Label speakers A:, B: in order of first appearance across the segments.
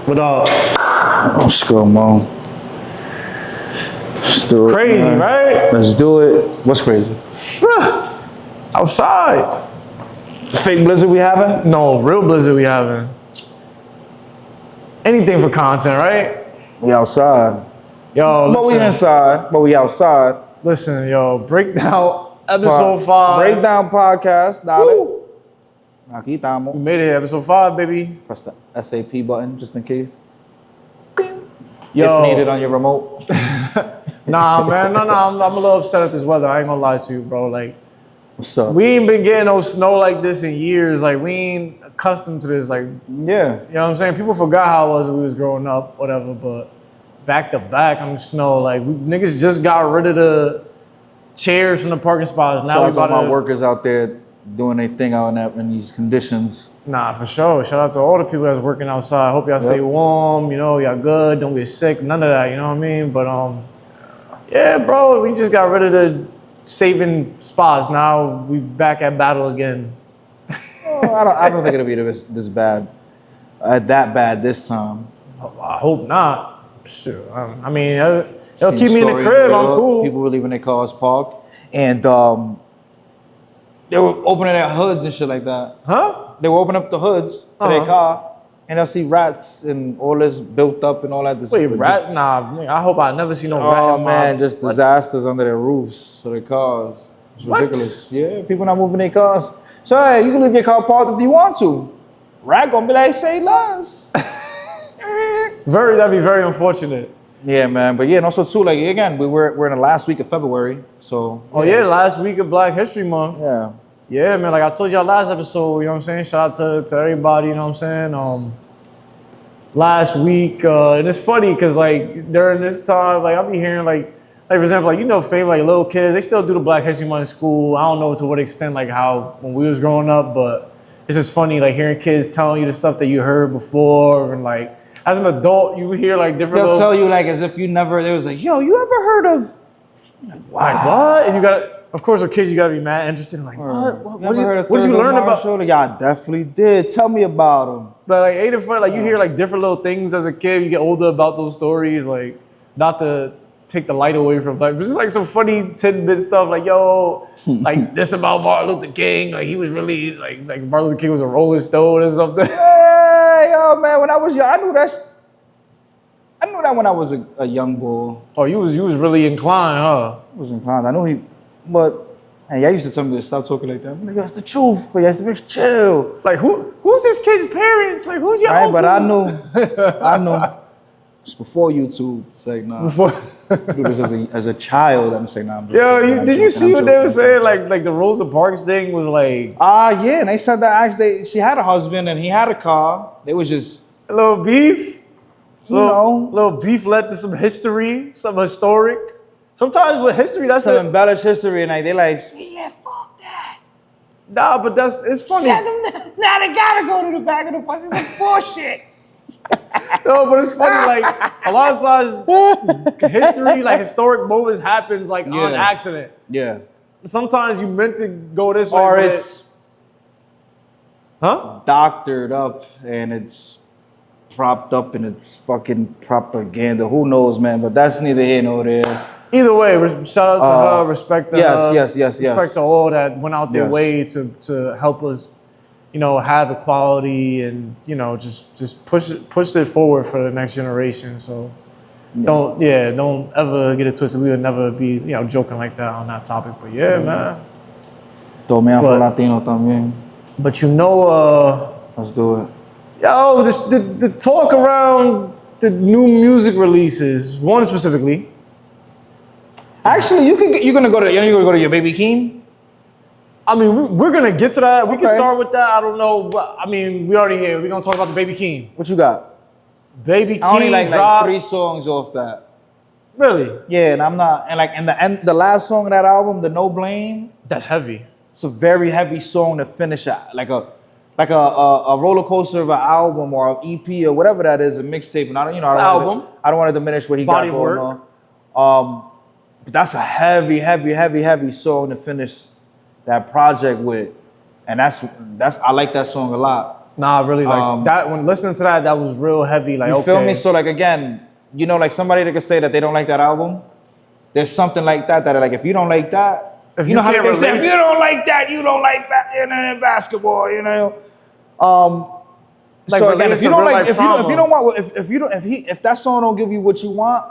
A: What up?
B: Let's go, Mo. Let's do it.
A: Crazy,
B: man.
A: right?
B: Let's do it. What's crazy?
A: Outside.
B: The fake blizzard we having?
A: No, real blizzard we having. Anything for content, right?
B: We outside.
A: Yo,
B: But we
A: listen,
B: inside. But we outside.
A: listen, yo, breakdown episode 5.
B: Breakdown podcast. Dale.
A: Woo.
B: Aquí
A: We
B: estamos.
A: made it, episode 5, baby.
B: Press the SAP button just in case.
A: Yo.
B: If needed on your remote.
A: Nah, man, no, I'm a little upset at this weather. I ain't gonna lie to you, bro. Like,
B: What's up?
A: we ain't been getting no snow like this in years. Like, we ain't accustomed to this. Like, you
B: Yeah.
A: know what I'm saying? People forgot how it was when we was growing up, whatever, but back to back on the snow. Like, niggas just got rid of the chairs from the parking spots. Now
B: Shout
A: we
B: out to
A: about
B: all my
A: to...
B: workers out there doing their thing out in these conditions.
A: Nah, for sure. Shout out to all the people that's working outside. Hope y'all stay warm, you know, y'all good, don't get sick, none of that, you know what I mean? But yeah, bro, we just got rid of the saving spots. Now we back at battle again.
B: Oh, I don't think it'll be this bad. That bad this time.
A: I hope not. Sure. I mean, it'll
B: Seen
A: keep me in the
B: story
A: crib,
B: where
A: I'm cool.
B: People were leaving their cars parked. And they were opening their hoods and shit like that.
A: Huh?
B: They will open up the hoods to their car, and they'll see rats and all this built up and all that.
A: Wait, rat? Nah, I hope I never see no rat
B: Oh
A: in my...
B: man, just disasters under their roofs of their cars. It's
A: What?
B: ridiculous. Yeah, people not moving their cars. So hey, you can leave your car parked if you want to. Rat gonna be like, say less.
A: That'd be very unfortunate.
B: Yeah, man. But yeah, and also too, like again, we're in the last week of February, so.
A: Oh yeah, last week of Black History Month.
B: Yeah.
A: Yeah, man, like I told y'all last episode, you know what I'm saying? Shout out to everybody, you know what I'm saying? Last week, and it's funny because like during this time, like I'll be hearing like for example, like you know, fame like little kids, they still do the Black History Month in school. I don't know to what extent like how when we was growing up, but it's just funny like hearing kids telling you the stuff that you heard before and like as an adult you hear like different
B: They'll
A: little,
B: tell you like as if you never. They was like, yo, you ever heard of?
A: like what? And you gotta of course with kids you gotta be mad interested in like what did you learn about?
B: Yeah, I definitely did. Tell me about them.
A: But like ain't it fun? Like you hear like different little things as a kid. You get older about those stories. Like not to take the light away from like, but just like some funny tidbit stuff. Like yo, like this about Martin Luther King. Like he was really like Martin Luther King was a Rolling Stone or something.
B: Hey, yo, man. When I was young, I knew that when I was a young boy.
A: Oh, you was really inclined, huh?
B: I was inclined. I know he, but. Hey, y'all used to tell me to stop talking like that. Nigga, that's the truth. But y'all used to be chill.
A: Like who's this kid's parents? Like who's your
B: Right,
A: uncle?
B: but I knew. It's before YouTube. It's like, nah.
A: Before.
B: Because as a child, I'm saying, nah. I'm
A: Yo, did you see what they were
B: saying?
A: saying? Like the Rosa Parks thing was like
B: Yeah, and they said that actually she had a husband and he had a car. They was just,
A: a little beef.
B: know.
A: Little beef led to some history, some historic. Sometimes with history, that's
B: to
A: the
B: embellish history, and like, they like, yeah, fuck that.
A: nah, but it's funny.
B: Now they gotta go to the back of the bus. It's like bullshit.
A: No, but it's funny. Like a lot of times, history, like historic moments, happens like on accident.
B: Yeah.
A: Sometimes you meant to go this way,
B: Or
A: but
B: it's doctored up and it's propped up and it's fucking propaganda. Who knows, man? But that's neither here nor there.
A: either way, shout out to her, respect to her.
B: Yes.
A: Respect to all that went out their
B: Yes.
A: way to help us, you know, have equality and, you know, just push it forward for the next generation. So don't ever get it twisted. We would never be, you know, joking like that on that topic. But yeah, man.
B: Tome Afro
A: But-
B: Latino también.
A: But you know,
B: Let's do it.
A: yo, the talk around the new music releases, one specifically.
B: Actually, you're gonna go to your Baby Keem.
A: I mean, we're gonna get to that. We can
B: Okay.
A: start with that. I don't know. I mean, we already here. We're gonna talk about the Baby Keem.
B: What you got?
A: Baby
B: I only
A: Keem
B: like
A: dropped.
B: 3 songs off that.
A: Really?
B: Yeah, and I'm not, and like, and the last song of that album, the No Blame,
A: That's heavy.
B: it's a very heavy song to finish at, like a roller coaster of an album or an EP or whatever that is, a mixtape. And I don't,
A: It's an album.
B: I don't want to diminish what he
A: Body
B: got
A: of
B: going
A: work.
B: on. But that's a heavy song to finish that project with, and that's I like that song a lot.
A: Nah, really, like that. When listening to that, that was real heavy. Like,
B: You
A: okay,
B: feel me? So like again, you know, like somebody that could say that they don't like that album. There's something like that like if you don't like that,
A: If
B: you
A: you
B: know how
A: can't
B: they say
A: relate-
B: if you don't like that, you don't like basketball. You know.
A: Like
B: So
A: related
B: again, if
A: to
B: you don't
A: real
B: like,
A: life
B: if
A: trauma.
B: you don't want, if that song don't give you what you want,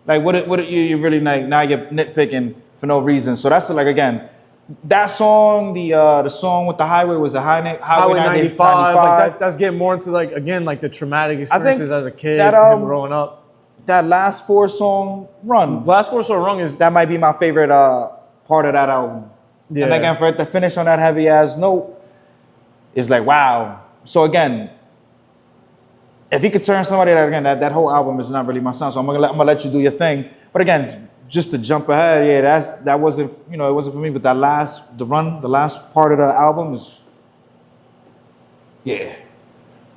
B: like what you really like now you're nitpicking for no reason. So that's like again, that song, the song with the highway was a
A: Highway 95, like that's getting more into like again like the traumatic experiences as a kid,
B: that,
A: him growing up.
B: That last 4 song run,
A: Last Four So Wrong is
B: that might be my favorite part of that album.
A: Yeah.
B: And again, for it to finish on that heavy ass note, is like wow. So again, if he could turn somebody that whole album is not really my sound. So I'm gonna let you do your thing. But again, just to jump ahead, yeah, that wasn't it wasn't for me. But the last part of the album is yeah.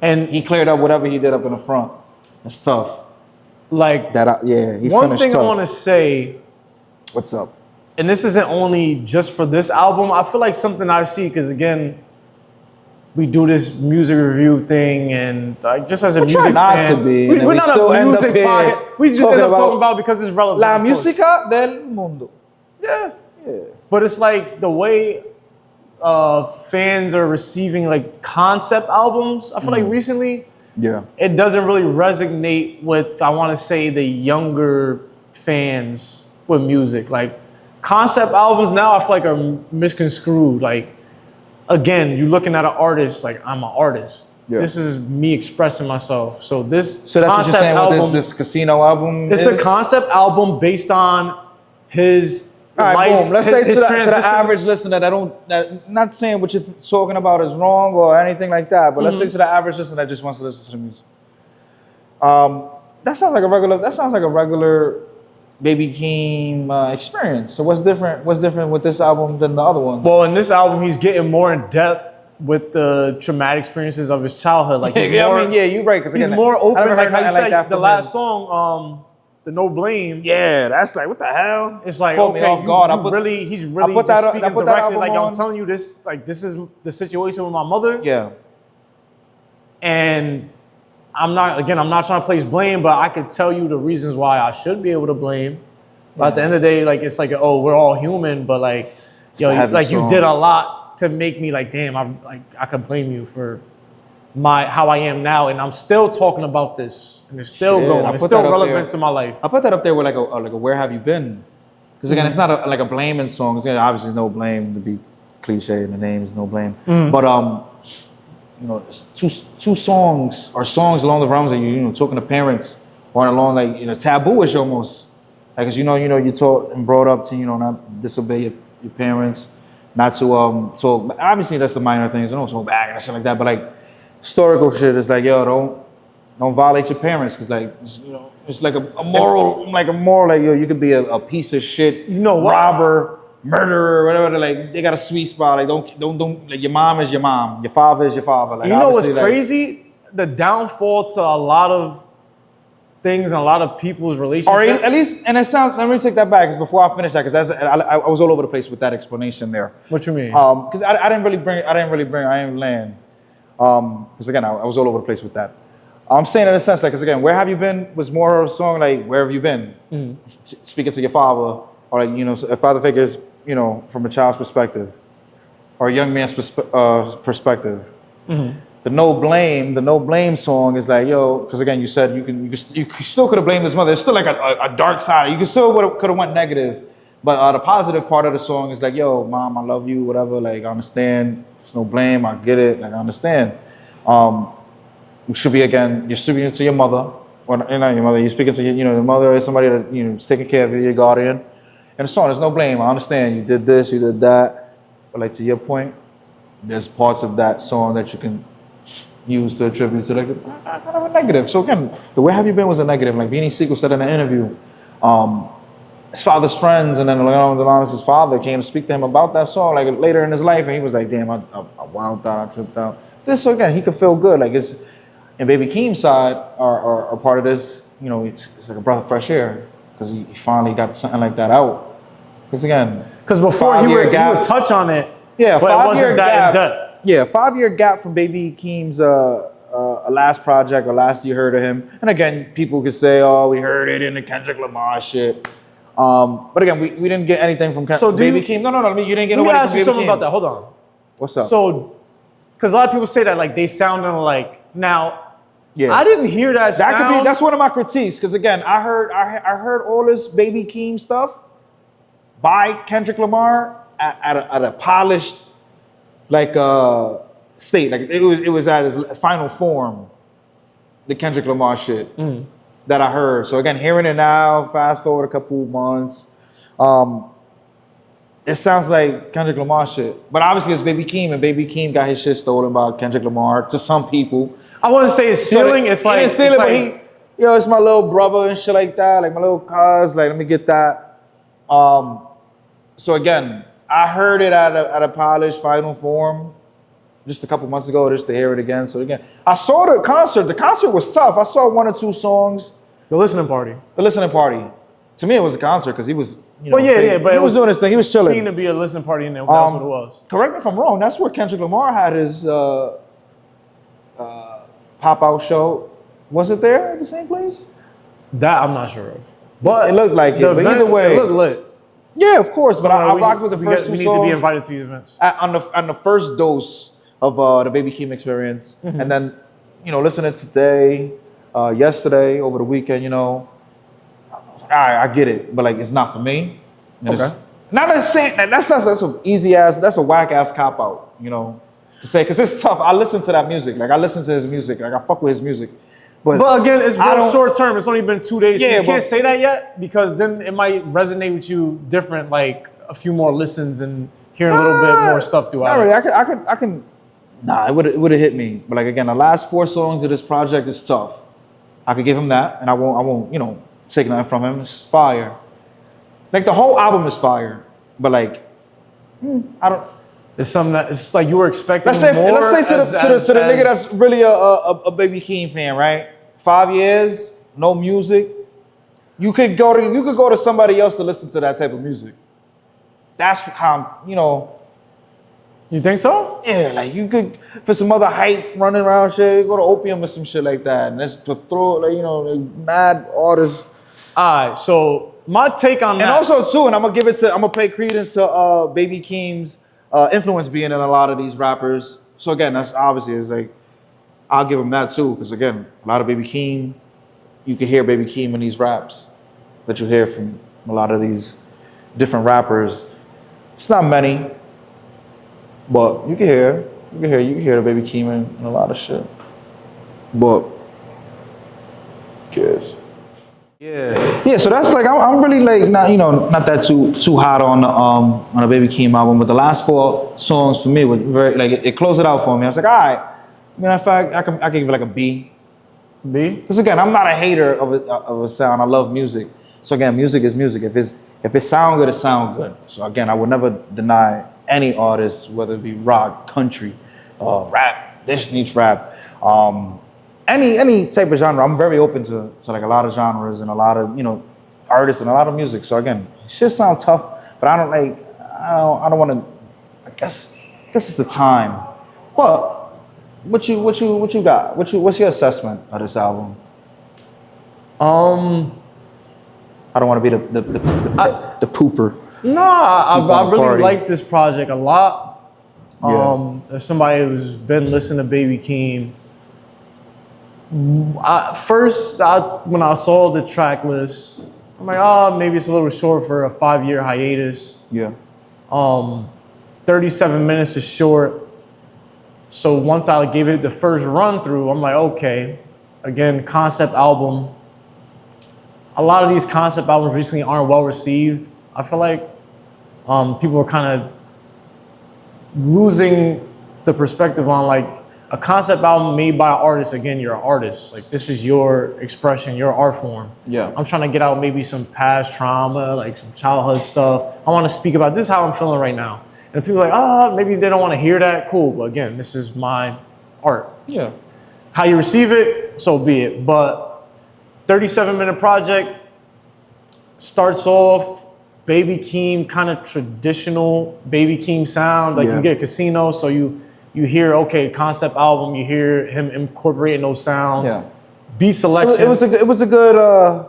A: and
B: He cleared up whatever he did up in the front. It's tough.
A: like
B: He
A: one
B: finished
A: thing
B: tough.
A: I want to say,
B: What's up?
A: and this isn't only just for this album. I feel like something I see because again, we do this music review thing, and like just as a
B: We try
A: music
B: not
A: fan,
B: to be, and
A: we're
B: we
A: not
B: still
A: a
B: end up
A: music
B: here
A: podcast. We just
B: talking
A: end up talking
B: about
A: about because it's relevant.
B: La
A: of course.
B: música del mundo.
A: Yeah. But it's like the way fans are receiving like concept albums. I feel like recently
B: Yeah.
A: it doesn't really resonate with, I want to say, the younger fans with music. Like concept albums now I feel like are misconstrued. Like again, you're looking at an artist like I'm an artist.
B: Yeah.
A: This is me expressing myself. So this
B: So that's what you're
A: concept
B: saying
A: album,
B: with this casino album.
A: it's a concept album based on his
B: All right,
A: life,
B: boom. Let's
A: his
B: say to the
A: transition.
B: average listener that not saying what you're talking about is wrong or anything like that, but let's say to the average listener that just wants to listen to music. That sounds like a regular Baby Keem experience. So what's different with this album than the other ones?
A: Well, in this album, he's getting more in depth with the traumatic experiences of his childhood. Like he's
B: Yeah,
A: more,
B: I mean, yeah, you're right. 'cause
A: he's
B: again,
A: more
B: I
A: open.
B: never
A: Like
B: heard
A: how you
B: nothing like
A: said,
B: that
A: the
B: from
A: last
B: him.
A: song, the No Blame.
B: Yeah, that's like what the hell?
A: It's like
B: Caught me
A: okay,
B: off guard.
A: he's really
B: put
A: just
B: that- I
A: speaking
B: put that
A: directly.
B: album
A: Like
B: on.
A: I'm telling you this, like this is the situation with my mother,
B: Yeah.
A: and I'm not trying to place blame, but I could tell you the reasons why I should be able to blame. But at the end of the day, like it's like oh, we're all human, but like
B: a heavy
A: like you
B: song.
A: did a lot to make me like damn, I could blame you for how I am now, and I'm still talking about this, and it's still
B: Shit,
A: going,
B: I
A: it's
B: put
A: still
B: that up
A: relevant
B: there.
A: to my life.
B: I put that up there with like a where have you been? Because again, it's not like a blaming song. It's, obviously no blame to be cliche, and the name is no blame. But it's two songs or songs along the realms that you talking to parents or along like taboo-ish almost. Like, cause you taught and brought up to not disobey your parents, not to talk. Obviously that's the minor things. Don't talk back and shit like that. But like historical shit is like don't violate your parents, cause like it's like a moral like you could be a piece of shit,
A: You know what?
B: robber, murderer, whatever. Like they got a sweet spot. Like don't like your mom is your mom, your father is your father. Like
A: You know what's
B: obviously, like,
A: crazy? The downfall to a lot of things and a lot of people's relationships.
B: Or at least, and it sounds. Let me take that back, because before I finish that, because I was all over the place with that explanation there.
A: What you mean?
B: Because I didn't land. Because again, I was all over the place with that. I'm saying in a sense, like, because again, where have you been was more of a song like where have you been, speaking to your father, or like a father figures, from a child's perspective, or a young man's perspective. The no blame song is like, because again, you said you still could have blamed his mother. It's still like a dark side. You could have went negative, but the positive part of the song is like, mom, I love you, whatever. Like, I understand. There's no blame. I get it. Like, I understand. It should be, again, you're speaking to your mother, or not your mother. You're speaking to your mother is somebody that is taking care of you, your guardian. And the song, there's no blame. I understand. You did this, you did that. But like, to your point, there's parts of that song that you can use to attribute to like kind of a negative. So again, the where have you been was a negative. Like Beanie Siegel said in an interview, his father's friends, and then his father came to speak to him about that song like later in his life, and he was like, damn, I wilded out, I tripped out. So again, he could feel good. Like it's, and Baby Keem's side are part of this, it's like a breath of fresh air, because he finally got something like that out. Because again,
A: Because before he would touch on it,
B: yeah,
A: but it wasn't that in depth.
B: Yeah, 5-year gap from Baby Keem's last project or last you heard of him. And again, people could say, "Oh, we heard it in the Kendrick Lamar shit." But again, we didn't get anything from
A: So do
B: Baby
A: you-
B: Keem. No, I mean, you didn't get
A: Let me
B: nobody
A: ask
B: from
A: you
B: Baby
A: something
B: Keem.
A: about that. Hold on.
B: What's up?
A: So, because a lot of people say that like they sound like now.
B: yeah,
A: I didn't hear that,
B: that
A: sound.
B: could be. That's one of my critiques. Because again, I heard all this Baby Keem stuff by Kendrick Lamar at a polished like state. Like it was at his final form. The Kendrick Lamar shit that I heard. So again, hearing it now, fast forward a couple months, it sounds like Kendrick Lamar shit. But obviously it's Baby Keem, and Baby Keem got his shit stolen by Kendrick Lamar to some people.
A: I want to say it's stealing. It's like,
B: it's stealing,
A: it's
B: but
A: like
B: yo, it's my little brother and shit like that, like my little cuz, like let me get that. So again, I heard it at a polished final form just a couple months ago, just to hear it again. So again, I saw the concert. The concert was tough. I saw 1 or 2 songs.
A: the listening party.
B: The listening party. To me, it was a concert because he was, you know,
A: Well, yeah, but
B: he
A: it
B: was doing his thing. He was chilling.
A: Seemed to be a listening party in there. That's what it was.
B: Correct me if I'm wrong. That's where Kendrick Lamar had his pop-out show. Was it there at the same place?
A: That I'm not sure of. But
B: It looked like it,
A: the
B: but
A: event,
B: either way-
A: it looked lit.
B: Yeah, of course. But I
A: we-
B: rocked with the
A: we
B: first
A: got- We
B: two
A: need to be
B: songs
A: invited to these events.
B: on the first dose of the Baby Keem experience,
A: Mm-hmm.
B: and then listening today, yesterday, over the weekend. I get it, but like it's not for me. And
A: Okay.
B: it's- Not that saying that's an easy ass, that's a whack ass cop out, to say, because it's tough. I listen to that music, like I listen to his music, like I fuck with his music.
A: But again, it's
B: I
A: real
B: don't-
A: short term. It's only been 2 days. So
B: Yeah,
A: you can't
B: but-
A: say that yet because then it might resonate with you different, like a few more listens and hearing a little bit more stuff
B: Not
A: throughout
B: really.
A: it.
B: I can. Nah, it would have hit me. But like again, the last 4 songs of this project is tough. I could give him that, and I won't, take nothing from him. It's fire. Like the whole album is fire, but like, I don't.
A: It's something that it's like you were expecting
B: Let's say
A: more.
B: to the nigga that's really a Baby Keem fan, right? 5 years, no music. You could go to somebody else to listen to that type of music. That's how
A: You think so?
B: Yeah, like you could for some other hype running around shit, go to Opium or some shit like that, and that's to throw like mad artists.
A: All right. So my take on that.
B: And also too, and I'm gonna pay credence to Baby Keem's influence being in a lot of these rappers. So again, that's obviously is like I'll give him that too, because again, a lot of Baby Keem, you can hear Baby Keem in these raps that you hear from a lot of these different rappers. It's not many, but you can hear the Baby Keem in a lot of shit. But cares. Yeah. So that's like I'm really like not that too hot on the Baby Keem album, but the last 4 songs for me were very like it closed it out for me. I was like, all right. Matter of fact, I can give it like a B.
A: B.
B: Because again, I'm not a hater of a sound. I love music. So again, music is music. If it sound good, it sound good. So again, I would never deny any artist, whether it be rock, country, rap, this needs rap, any type of genre. I'm very open to like a lot of genres and a lot of artists and a lot of music. So again, shit sound tough, but I don't want to. I guess it's the time. But what you got? What's your assessment of this album? I don't want to be the pooper.
A: No, I really
B: party.
A: like this project a lot.
B: Yeah.
A: As somebody who's been listening to Baby Keem, when I saw the track list, I'm like, oh, maybe it's a little short for a 5-year hiatus.
B: Yeah.
A: 37 minutes is short. So once I gave it the first run through, I'm like, okay, again, concept album. A lot of these concept albums recently aren't well received. I feel like people are kind of losing the perspective on like a concept album made by an artist. Again, you're an artist. Like this is your expression, your art form.
B: Yeah.
A: I'm trying to get out maybe some past trauma, like some childhood stuff. I want to speak about this is how I'm feeling right now. And people are like, oh, maybe they don't want to hear that. Cool. But again, this is my art.
B: Yeah.
A: How you receive it, so be it. But 37-minute project starts off Baby Keem, kind of traditional Baby Keem sound. Like
B: Yeah.
A: you get Casino, so you you hear, okay, concept album, you hear him incorporating those sounds.
B: Yeah.
A: Beat selection.
B: It was a good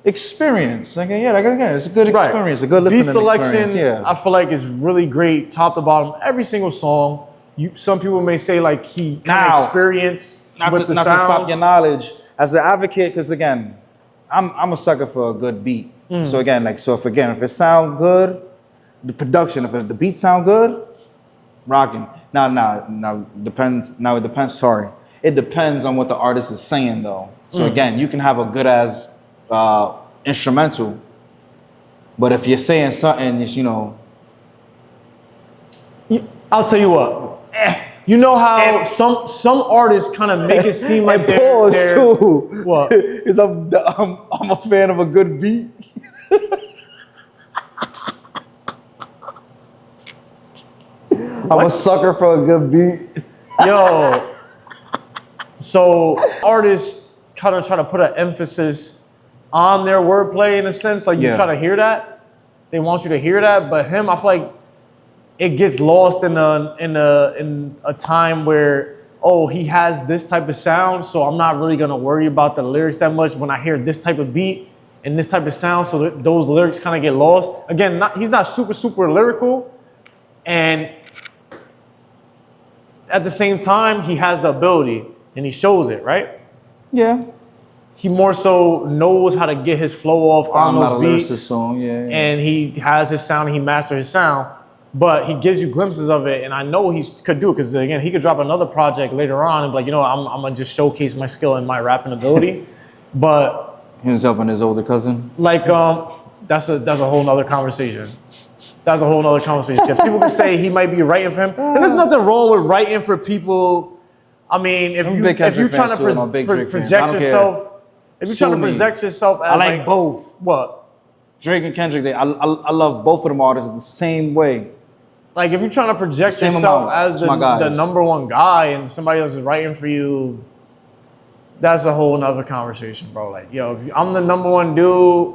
B: experience. Like again, it's a good experience, a good listening
A: Beat selection,
B: experience. Yeah.
A: I feel like is really great, top to bottom. Every single song. Some people may say like he kind of experienced with the
B: not
A: sounds.
B: to stop your knowledge as an advocate, because again, I'm a sucker for a good beat. So again, if it sound good, the production, if the beats sound good, rocking. Now depends. Now it depends. Sorry, it depends on what the artist is saying though. So again, you can have a good as instrumental, but if you're saying something,
A: I'll tell you what. You know how some artists kind of make it seem like they're
B: too.
A: What?
B: Because I'm a fan of a good beat. I'm a sucker for a good beat.
A: Yo. So artists kind of try to put an emphasis on their wordplay in a sense, like you
B: Yeah.
A: try to hear that. They want you to hear that, but him, I feel like it gets lost in a time where, oh, he has this type of sound, so I'm not really gonna worry about the lyrics that much when I hear this type of beat and this type of sound, so those lyrics kind of get lost. Again, he's not super lyrical, and at the same time, he has the ability and he shows it, right?
B: Yeah.
A: He more so knows how to get his flow off on those beats.
B: Song. Yeah.
A: And he has his sound, and he masters his sound, but he gives you glimpses of it, and I know he could do it, because again, he could drop another project later on and be like, I'm gonna just showcase my skill and my rapping ability. But
B: He was helping his older cousin.
A: like, that's a whole nother conversation. That's a whole nother conversation. 'Cause people can say he might be writing for him, and there's nothing wrong with writing for people. I mean, if
B: I'm a
A: you
B: big
A: if you're
B: Kendrick
A: trying to
B: fan, too. I'm a big Drake fan. I
A: project
B: don't care.
A: yourself, if you're trying
B: Sue
A: to
B: me.
A: project yourself
B: I
A: as
B: like both.
A: what?
B: Drake and Kendrick. I love both of them artists the same way.
A: Like if you're trying to project
B: Same
A: yourself
B: amount.
A: as
B: It's my guys.
A: the number one guy and somebody else is writing for you, that's a whole nother conversation, bro. Like, yo, if I'm the number one dude,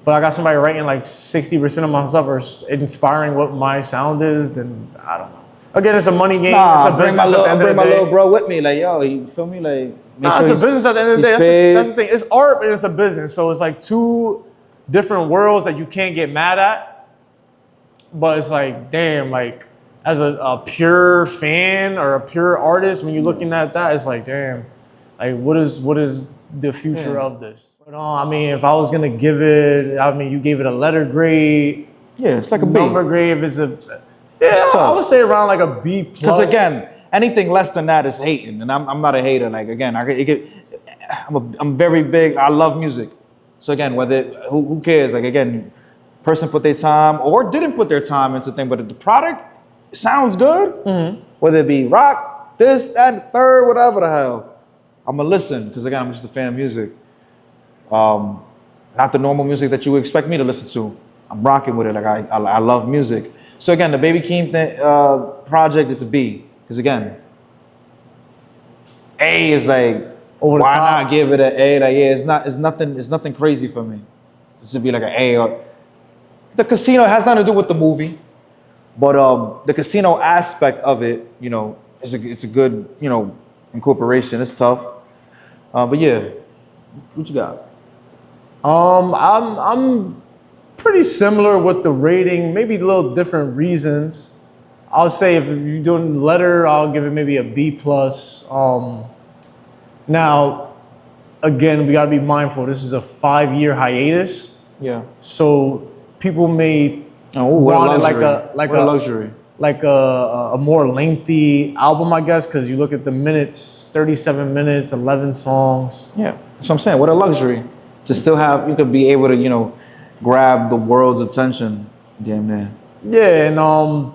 A: but I got somebody writing like 60% of my stuff or inspiring what my sound is, then I don't know. Again, it's a money game. It's a business at the end of the
B: bring my
A: day.
B: little bro with me. Like, yo, you feel me? Like, make
A: It's
B: sure
A: a business at the end of the day.
B: he's paid.
A: That's the thing. It's art, and it's a business. So it's like two different worlds that you can't get mad at. But it's like, damn, like as a pure fan or a pure artist, when you're looking at that, it's like, damn, like what is the future of this? But I mean, if I was gonna give it, I mean, you gave it a letter grade,
B: Yeah, it's like a B.
A: number grade. If it's I would say around like a B plus.
B: Because again, anything less than that is hating, and I'm not a hater. Like again, I'm very big. I love music, so again, who cares? Like again, person put their time or didn't put their time into thing, but if the product sounds good, whether it be rock, this, that, the third, whatever the hell, I'm gonna listen because again, I'm just a fan of music. Not the normal music that you would expect me to listen to. I'm rocking with it. Like I love music. So again, the Baby Keem project is a B because again, A is like
A: Over the
B: why
A: top.
B: not give it an A? Like yeah, it's nothing crazy for me. It should be like an A or the casino has nothing to do with the movie, but the casino aspect of it, it's a good incorporation. It's tough, but yeah, what you got?
A: I'm pretty similar with the rating, maybe a little different reasons. I'll say if you're doing letter, I'll give it maybe a B plus. Now, again, we gotta be mindful. This is a 5-year hiatus,
B: Yeah.
A: so people may
B: Oh, what
A: want
B: a
A: it
B: luxury.
A: like
B: What a
A: a
B: luxury.
A: like a more lengthy album, I guess, because you look at the minutes, 37 minutes, 11 songs.
B: Yeah, that's what I'm saying. What a luxury to still have. You could be able to grab the world's attention. Damn near.
A: Yeah, and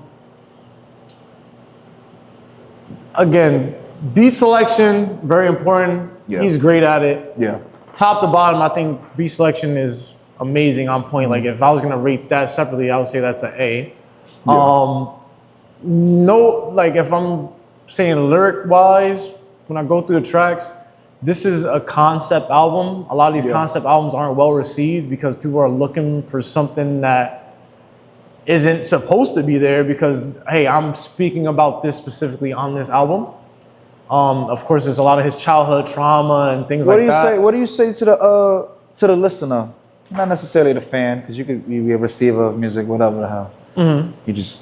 A: again, beat selection, very important.
B: Yeah.
A: He's great at it.
B: Yeah.
A: Top to bottom, I think beat selection is amazing, on point. Like if I was gonna rate that separately, I would say that's an A. No, like if I'm saying lyric wise, when I go through the tracks, this is a concept album. A lot of these concept albums aren't well received because people are looking for something that isn't supposed to be there because, hey, I'm speaking about this specifically on this album. Of course, there's a lot of his childhood trauma and things like that.
B: What do you say to the listener? Not necessarily the fan, because you could be a receiver of music, whatever the hell.
A: Mm-hmm.
B: You just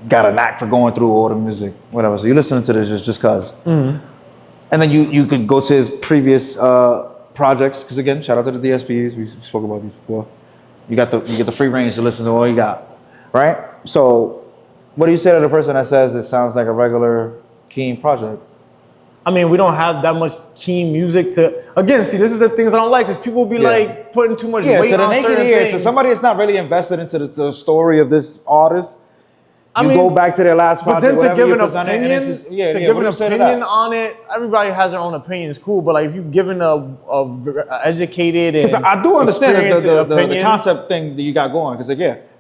B: got a knack for going through all the music, whatever. So you're listening to this just cause.
A: Mm-hmm.
B: And then you could go to his previous projects, because again, shout out to the DSPs. We spoke about these before. You get the free range to listen to all you got, right? So, what do you say to the person that says it sounds like a regular Keem project?
A: I mean, we don't have that much Keem music to. Again, see, this is the things I don't like, because people be like putting too much weight
B: to the
A: on
B: naked
A: certain
B: ear,
A: things.
B: to somebody that's not really invested into the story of this artist.
A: I
B: You
A: mean,
B: go back to their last
A: but
B: project.
A: then to give an
B: whatever you
A: opinion,
B: present it, and
A: to give
B: what
A: an
B: do you say to
A: opinion
B: that?
A: on it, everybody has their own opinion. It's cool, but like if you giving a educated and
B: Because I do understand
A: experienced
B: the
A: opinion,
B: concept thing that you got going. Because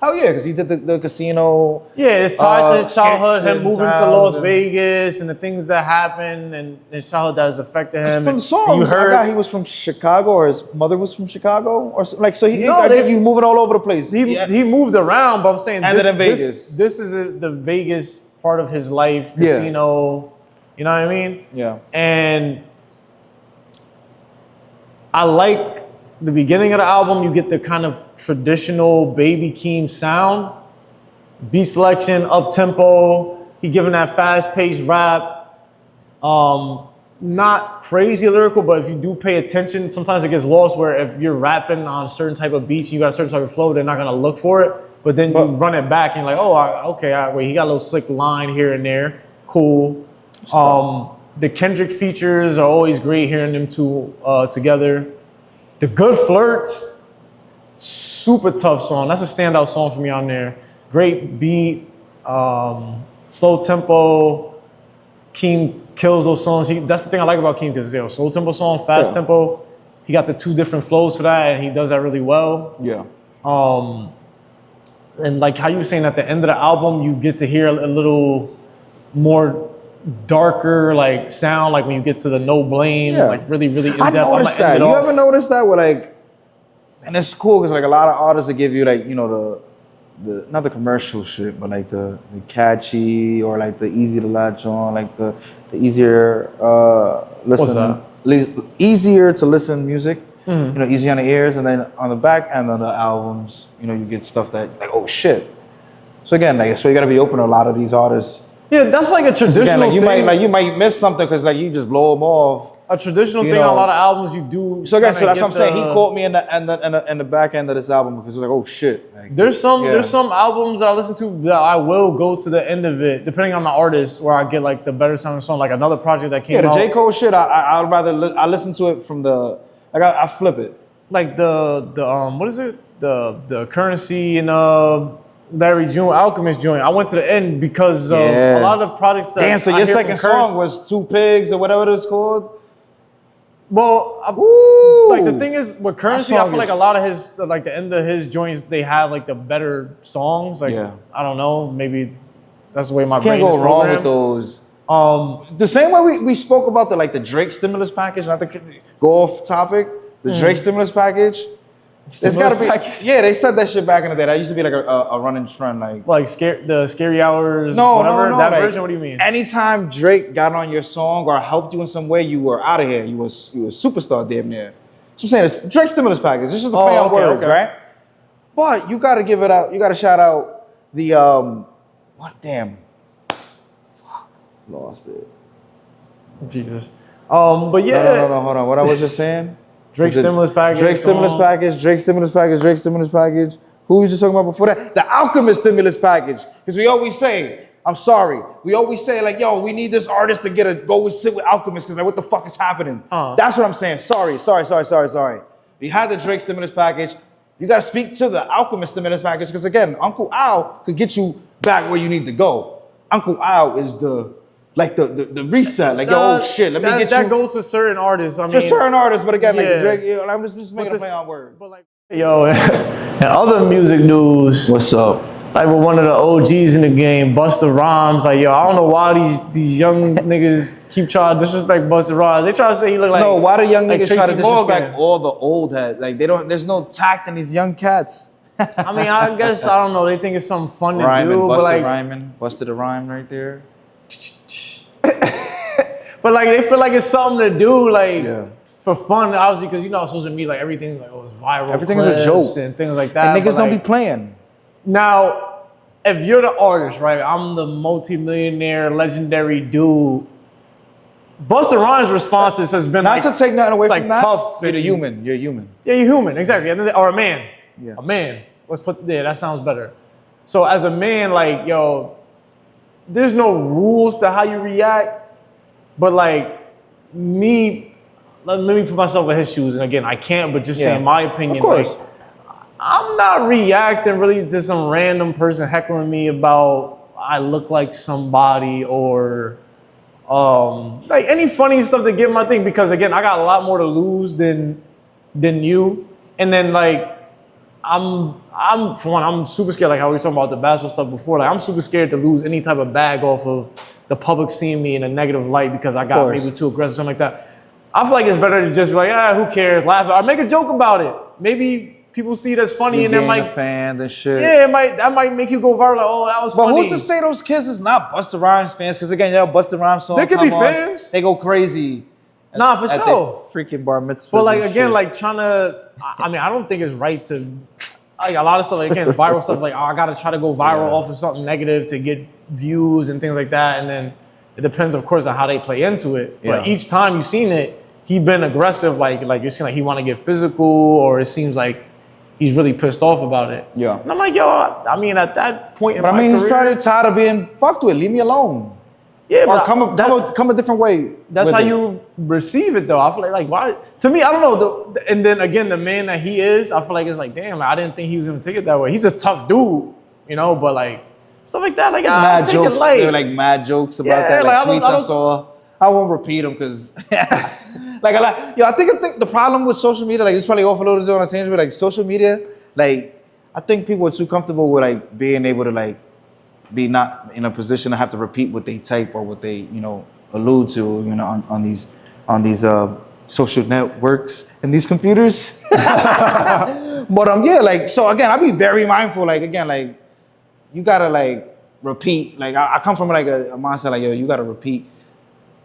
B: hell yeah, because he did the casino.
A: yeah, it's tied to his childhood,
B: skits
A: him
B: and
A: moving to
B: sounds
A: Las
B: and-
A: Vegas and the things that happened and his childhood that has affected him.
B: From
A: And
B: songs,
A: you
B: I
A: heard
B: got he was from Chicago, or his mother was from Chicago, or like so.
A: No,
B: I think you moving all over the place.
A: he moved around, but I'm saying
B: Ended in Vegas.
A: this is the Vegas part of his life,
B: Yeah.
A: casino. You know what I mean?
B: Yeah.
A: And I like the beginning of the album. You get the kind of traditional Baby Keem sound, beat selection, up tempo. He giving that fast paced rap. Not crazy lyrical, but if you do pay attention, sometimes it gets lost. Where if you're rapping on certain type of beats, you got a certain type of flow, they're not gonna look for it. But then you run it back and you're like, oh, wait, he got a little slick line here and there. Cool. The Kendrick features are always great hearing them two together. The Good Flirts, super tough song. That's a standout song for me on there. Great beat, slow tempo. Keem kills those songs. That's the thing I like about Keem, because slow tempo song, fast tempo. He got the two different flows for that, and he does that really well.
B: Yeah.
A: And like how you were saying at the end of the album, you get to hear a little more darker like sound, like when you get to the No Blame, like really in depth.
B: I noticed that. You ever noticed that? Where like, and it's cool because like a lot of artists that give you like the not the commercial shit, but like the catchy or like the easy to latch on, like the easier listen, easier to listen music. Mm-hmm. Easy on the ears, and then on the back end of the albums, you get stuff that like, oh shit. So again, so you gotta be open to a lot of these artists.
A: Yeah, that's like a traditional
B: thing. You might miss something because like you just blow them off.
A: A traditional thing on a lot of albums you do.
B: So again, so that's what I'm saying. He caught me in the back end of this album because it was like, oh shit. Like,
A: there's some albums that I listen to that I will go to the end of it, depending on the artist, where I get like the better sounding song, like another project that came out.
B: Yeah, the J. Cole shit. I'd rather I listen to it from the. I flip it.
A: Like the what is it? The Currency and Larry June Alchemist joint. I went to the end because of a lot of the projects that
B: Damn, so your second song was Two Pigs or whatever it was called?
A: Well, like the thing is with Currency, I feel like a lot of his, like the end of his joints, they have like the better songs. Like I don't know, maybe that's the way my brain is
B: Can't go wrong
A: programmed.
B: with those. The same way we spoke about the Drake stimulus package, not to go off topic. The Drake stimulus package. It's gotta be. Yeah, they said that shit back in the day. That used to be like a running trend, like
A: the Scary Hours.
B: No,
A: that
B: like,
A: version. What do you mean?
B: Anytime Drake got on your song or helped you in some way, you were out of here. You were a superstar, damn near. So I'm saying it's Drake stimulus package. This is the play on words, right? But you gotta give it out. You gotta shout out the what? Damn. Fuck, lost it.
A: Jesus. But yeah.
B: No, hold on. What I was just saying.
A: Drake stimulus package.
B: Drake stimulus package. Drake stimulus package. Drake stimulus package. Who was you talking about before that? The Alchemist stimulus package. Because we always say, I'm sorry. We always say like, yo, we need this artist to go and sit with Alchemist because like, what the fuck is happening? That's what I'm saying. Sorry. We had the Drake stimulus package. You got to speak to the Alchemist stimulus package because again, Uncle Al could get you back where you need to go. Uncle Al is the reset, like, yo, oh shit, let me get you.
A: That goes to certain artists. I mean,
B: for certain artists, but again, like Drake, I'm just making a play on words.
A: But like, yo, and other music news.
B: What's up?
A: Like with one of the OGs in the game, Busta Rhymes. Like, yo, I don't know why these young niggas keep trying to disrespect Busta Rhymes. They try to say he look like.
B: No, why do young niggas try to disrespect
A: Morgan?
B: all the old heads? Like, they don't. There's no tact in these young cats.
A: I mean, I guess I don't know. They think it's something fun to
B: Rhyming,
A: do, but
B: busted
A: like,
B: rhyming, busted a rhyme right there.
A: but like they feel like it's something to do, like
B: Yeah.
A: for fun, obviously, because you know, on social media, like everything, like it's viral.
B: Everything is a
A: clips
B: joke.
A: and things like that.
B: And niggas
A: but,
B: don't be
A: like,
B: playing.
A: Now, if you're the artist, right? I'm the multi-millionaire, legendary dude. Busta Rhymes' responses has been
B: Not
A: like,
B: to take nothing away
A: it's
B: from
A: like
B: that.
A: tough.
B: You're a
A: and-
B: human. You're a human.
A: Yeah, you're human, exactly. And then, or a man.
B: Yeah.
A: A man. Let's put, yeah, that sounds better. So as a man, like, yo, there's no rules to how you react, but like me, let me put myself in his shoes. And again, I can't, but just
B: Yeah.
A: saying my opinion,
B: Of course.
A: like, I'm not reacting really to some random person heckling me about I look like somebody or like any funny stuff to give my thing, because again, I got a lot more to lose than you. And then like I'm for one, I'm super scared, like how we were talking about the basketball stuff before. Like I'm super scared to lose any type of bag off of the public seeing me in a negative light because I got
B: course.
A: maybe too aggressive, something like that. I feel like it's better to just be like, who cares? Laugh or make a joke about it. Maybe people see it as funny
B: You
A: and that
B: gain
A: might
B: a fan and shit.
A: yeah, that might make you go viral. Like, oh, that was
B: But
A: funny.
B: who's to say those kids is not Busta Rhymes fans? Because again, Busta Rhymes songs
A: They could
B: come
A: be
B: on,
A: fans.
B: They go crazy.
A: Nah, for
B: at
A: sure.
B: their freaking bar mitzvahs.
A: But like
B: and
A: again,
B: shit.
A: like trying to, I mean, I don't think it's right to, like a lot of stuff. Like again, viral stuff. Like I gotta try to go viral off of something negative to get views and things like that. And then it depends, of course, on how they play into it. But
B: Yeah.
A: each time you've seen it, he been aggressive. Like you're seeing like he want to get physical, or it seems like he's really pissed off about it.
B: Yeah.
A: And I'm like, yo, I mean, at that point in
B: But
A: my
B: I mean, he's
A: career,
B: trying to tired of being fucked with. Leave me alone.
A: yeah,
B: Or
A: but
B: come a different way.
A: that's
B: with
A: how
B: it.
A: you receive it, though. I feel like why? To me, I don't know. And then again, the man that he is, I feel like it's like, damn, I didn't think he was gonna take it that way. He's a tough dude, you know. But like stuff like that, like
B: There's
A: I
B: mad
A: take
B: jokes.
A: it light.
B: There were like mad jokes about
A: Yeah,
B: that.
A: like,
B: Like
A: I don't-
B: tweets
A: I
B: I,
A: don't-
B: saw. I won't repeat them because, like a lot. Yo, I think the problem with social media, like it's probably off a little bit on a tangent, but like social media, like I think people are too comfortable with like being able to like be not in a position to have to repeat what they type or what they allude to on these social networks and these computers. But yeah, like so again, I be very mindful. Like again, like you gotta like repeat. Like I come from like a mindset like yo, you gotta repeat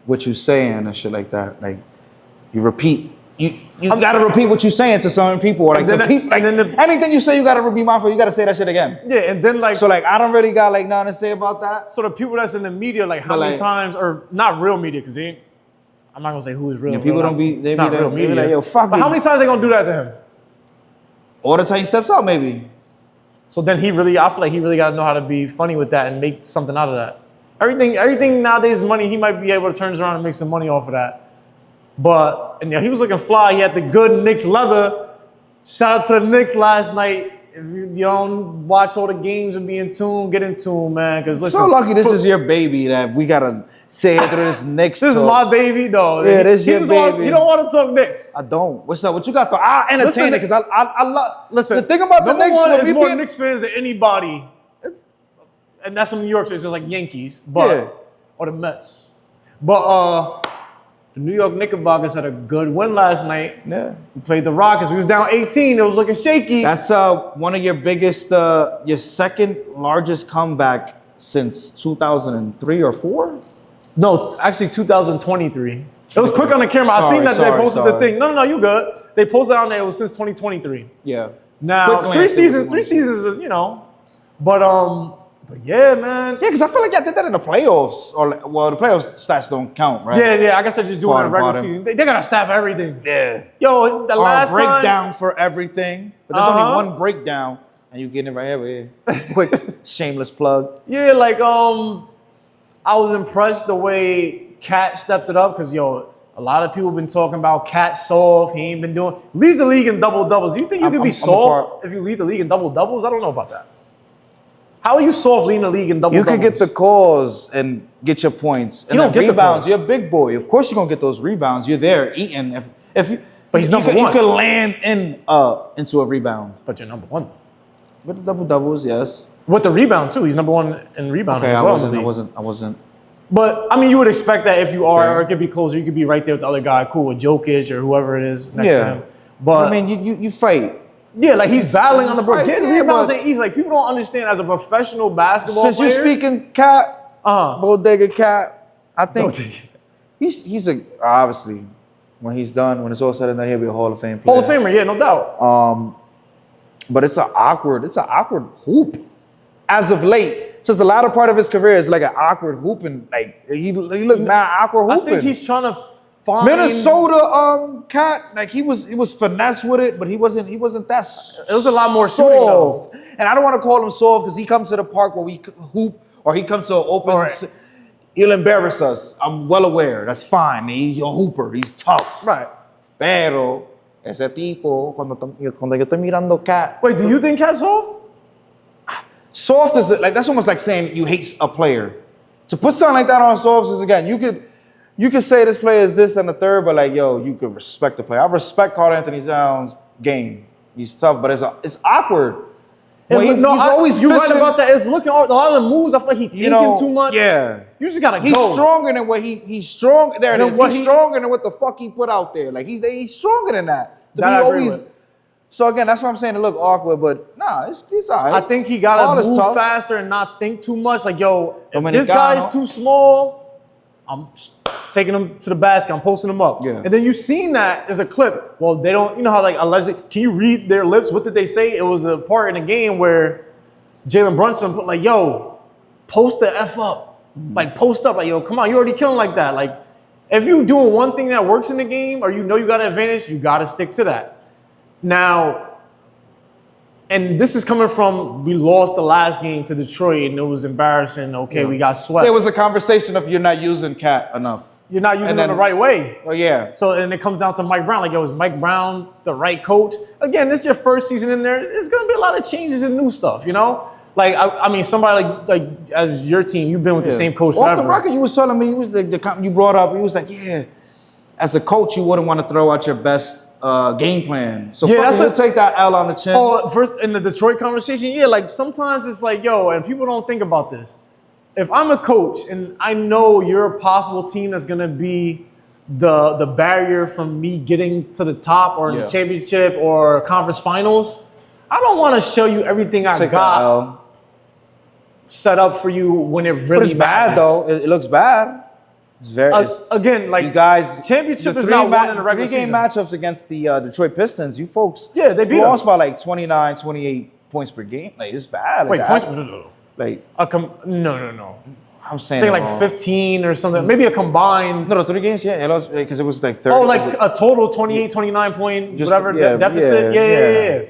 B: what you saying and shit like that. Like you repeat. You gotta repeat what you saying to some people. Or like,
A: And then
B: to people, like anything you say, you gotta be mindful. You gotta say that shit again.
A: Yeah, and then like
B: So like I don't really got like nothing to say about that.
A: so the people that's in the media, like how
B: But,
A: many
B: like-
A: times, or not real media, because I'm not gonna say who is real.
B: Yeah, people
A: real,
B: don't be- they be
A: not
B: there-
A: real
B: they be
A: media.
B: like, yo, fuck
A: but
B: it.
A: how many times they gonna do that to him?
B: All the time he steps out, maybe.
A: So then I feel like he really got to know how to be funny with that and make something out of that. Everything nowadays is money. He might be able to turn around and make some money off of that. But he was looking fly. He had the good Knicks leather. Shout out to the Knicks last night. If you don't watch all the games and be in tune, get in tune, man. Because listen,
B: So lucky this is your baby that we gotta say it through this next.
A: this is my baby, though.
B: Yeah, this your baby.
A: He don't want to talk Knicks.
B: I don't. What's up? What you got though? I entertain
A: Listen,
B: it because I love.
A: Listen,
B: the thing about the
A: number
B: Knicks
A: one
B: with
A: is
B: me
A: more
B: being-
A: Knicks fans than anybody, and that's from New York, so it's just like Yankees, but
B: Yeah.
A: or the Mets. But the New York Knickerbockers had a good win last night.
B: Yeah.
A: We played the Rockets. We was down 18. It was looking shaky.
B: That's one of your biggest, your second largest comeback since 2003 or 4.
A: No, actually 2023. It was quick on the camera. I seen that they posted the thing. No, you good. They posted on there. It was since 2023.
B: Yeah.
A: Now
B: Quick
A: three
B: glance,
A: seasons,
B: quick glance.
A: but yeah, man.
B: Yeah, because I feel like y'all did that in the playoffs, the playoffs stats don't count, right?
A: Yeah. I guess they're just doing it in regular
B: Bottom.
A: season. They gotta staff everything.
B: Yeah.
A: Yo, the
B: Or
A: last
B: a breakdown
A: time.
B: for everything, but there's
A: Uh-huh.
B: only one breakdown, and you get it right here. Quick, shameless plug.
A: Yeah, like I was impressed the way Cat stepped it up because a lot of people been talking about Cat soft. He ain't been doing. Leads the league in double doubles. Do you think you could be
B: I'm a
A: soft
B: part-
A: if you lead the league in double doubles? I don't know about that. How are you soft leading the league in double
B: You
A: doubles?
B: can get the calls and get your points. And
A: You don't
B: then
A: get the
B: rebounds.
A: calls.
B: You're a big boy. Of course, you're gonna get those rebounds. You're there eating. If you,
A: But he's
B: you
A: number
B: could,
A: one.
B: You could land into a rebound.
A: But you're number one.
B: With the double doubles, yes.
A: With the rebound too, he's number one in rebounding
B: Okay,
A: as
B: I
A: well in the
B: wasn't.
A: league.
B: I wasn't.
A: But I mean, you would expect that if you are,
B: Okay.
A: or it could be closer. You could be right there with the other guy, cool with Jokic or whoever it is next to
B: Yeah.
A: him. But
B: I mean, you fight.
A: Yeah, like he's battling on the board,
B: Right,
A: getting
B: yeah,
A: rebounds
B: but-
A: and easy. Like people don't understand as a professional basketball
B: Since
A: player.
B: you're speaking Cat,
A: Uh-huh.
B: Bodega Cat, I think
A: Bodega.
B: he's a obviously when he's done, when it's all said and done, he'll be a Hall of Fame player.
A: Hall of Famer, yeah, no doubt.
B: But it's an awkward hoop. As of late, since the latter part of his career is like an awkward hooping. Like he looked mad awkward
A: I
B: hooping.
A: think he's trying to find
B: Minnesota Cat, like he was finesse with it, but he wasn't that.
A: It was a lot more shooting, though.
B: soft. And I don't want to call him soft because he comes to the park where we hoop, or he comes to an open.
A: Right.
B: He'll embarrass us. I'm well aware. That's fine. He's a hooper. He's tough.
A: Right.
B: Pero ese tipo, cuando yo estoy mirando Cat,
A: Wait, do you think Cat's soft?
B: soft is like that's almost like saying you hate a player. To put something like that on soft is again, you could say this player is this and the third, but like yo, you could respect the player. I respect Carl Anthony Towns' game. He's tough, but it's awkward. Well, he's always
A: you're right
B: fishing.
A: about that. It's looking a lot of the moves. I feel like he's thinking too much.
B: Yeah.
A: You just gotta
B: He's
A: go.
B: stronger than what he's strong. There it
A: Than
B: is.
A: what
B: He's
A: he-
B: stronger than what the fuck he put out there. Like he's stronger than that. To
A: That
B: be
A: I agree with.
B: So again, that's why I'm saying it look awkward, but nah, it's all right.
A: I think he
B: Ball
A: gotta
B: is
A: move
B: tough.
A: faster and not think too much. Like, yo, if
B: Dominicano.
A: this guy is too small, I'm taking him to the basket. I'm posting him up.
B: Yeah.
A: And then you seen that as a clip. Well, they don't. You know how like allegedly? Can you read their lips? What did they say? It was a part in the game where Jalen Brunson put like, yo, post the F up. Like post up. Like, yo, come on, you already killing like that. Like, if you doing one thing that works in the game or you know you got an advantage, you gotta stick to that. Now, and this is coming from we lost the last game to Detroit and it was embarrassing. Okay, we got swept.
B: There was a conversation of you're not using Cat enough.
A: You're not using
B: And
A: them
B: then-
A: the right way.
B: Oh yeah.
A: So and it comes down to Mike Brown. Like, yo, is Mike Brown the right coach? Again, this is your first season in there. There's gonna be a lot of changes and new stuff, you know? Like, I mean, somebody like as your team, you've been with the same coach
B: Off
A: forever.
B: the record, you was telling me you was you brought up. You was like, yeah, as a coach, you wouldn't want to throw out your best game plan. So
A: Yeah,
B: that's
A: that's
B: take that L on the chin.
A: Oh, first in the Detroit conversation, yeah, like sometimes it's like, yo, and people don't think about this. If I'm a coach and I know you're a possible team that's gonna be the barrier from me getting to the top or in
B: Yeah.
A: the championship or conference finals, I don't want to show you everything I
B: Take that
A: got
B: L.
A: set up for you when it really
B: But it's bad
A: matters.
B: though. It looks bad. It's very.
A: Again, like
B: you guys,
A: championship
B: the
A: is
B: three
A: not won in the regular
B: 3-game
A: season.
B: matchups against the Detroit Pistons. You folks,
A: Yeah, they beat
B: lost
A: us.
B: by like 29, 28 points per game. Like it's bad. Like
A: Wait,
B: that.
A: points?
B: Like
A: No.
B: I'm
A: I
B: saying,
A: think like
B: wrong.
A: 15 or something. Maybe a combined.
B: No, the 3 games. Yeah, it lost because it was like 30.
A: Oh, like a total 28, 29 point,
B: Just-
A: whatever
B: yeah,
A: deficit.
B: yeah,
A: Yeah.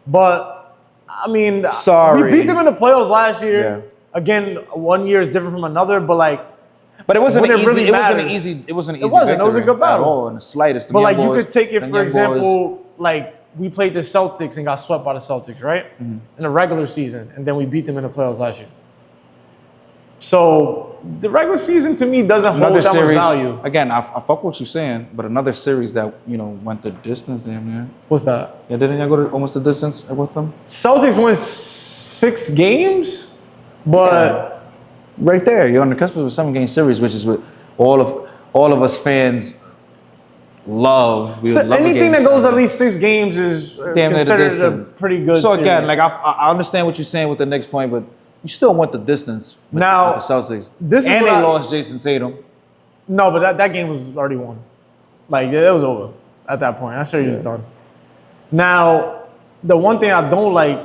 A: But, I mean,
B: Sorry.
A: we beat them in the playoffs last year.
B: Yeah.
A: Again, one year is different from another, but like,
B: But it wasn't
A: when
B: an
A: it
B: easy.
A: really
B: It wasn't an
A: matters.
B: easy. It wasn't an
A: It
B: easy.
A: wasn't. It was a
B: victory
A: good battle.
B: at all in the slightest.
A: but like you could take it,
B: them
A: for
B: young
A: example, like we played the Celtics and got swept by the Celtics, right?
B: Mm-hmm.
A: In the regular season, and then we beat them in the playoffs last year. So the regular season to me doesn't hold
B: Another
A: that much
B: series.
A: value.
B: Again, I fuck what you're saying, but another series that went the distance, damn near.
A: What's that?
B: Yeah, didn't y'all go to almost the distance with them?
A: Celtics won 6 games, but.
B: Right there, you're on the cusp of a 7-game series, which is what all of us fans love. We
A: So
B: would love a
A: anything
B: game
A: that goes
B: 7.
A: at least 6 games is
B: Damn near the
A: considered a
B: distance.
A: pretty good
B: So again,
A: series.
B: like I understand what you're saying with the next point, but you still went the distance with,
A: Now,
B: with the Celtics.
A: this is
B: and
A: what
B: they
A: I-
B: lost Jason Tatum.
A: No, but that game was already won. Like, it was over at that point. That series is done. Now, the one thing I don't like,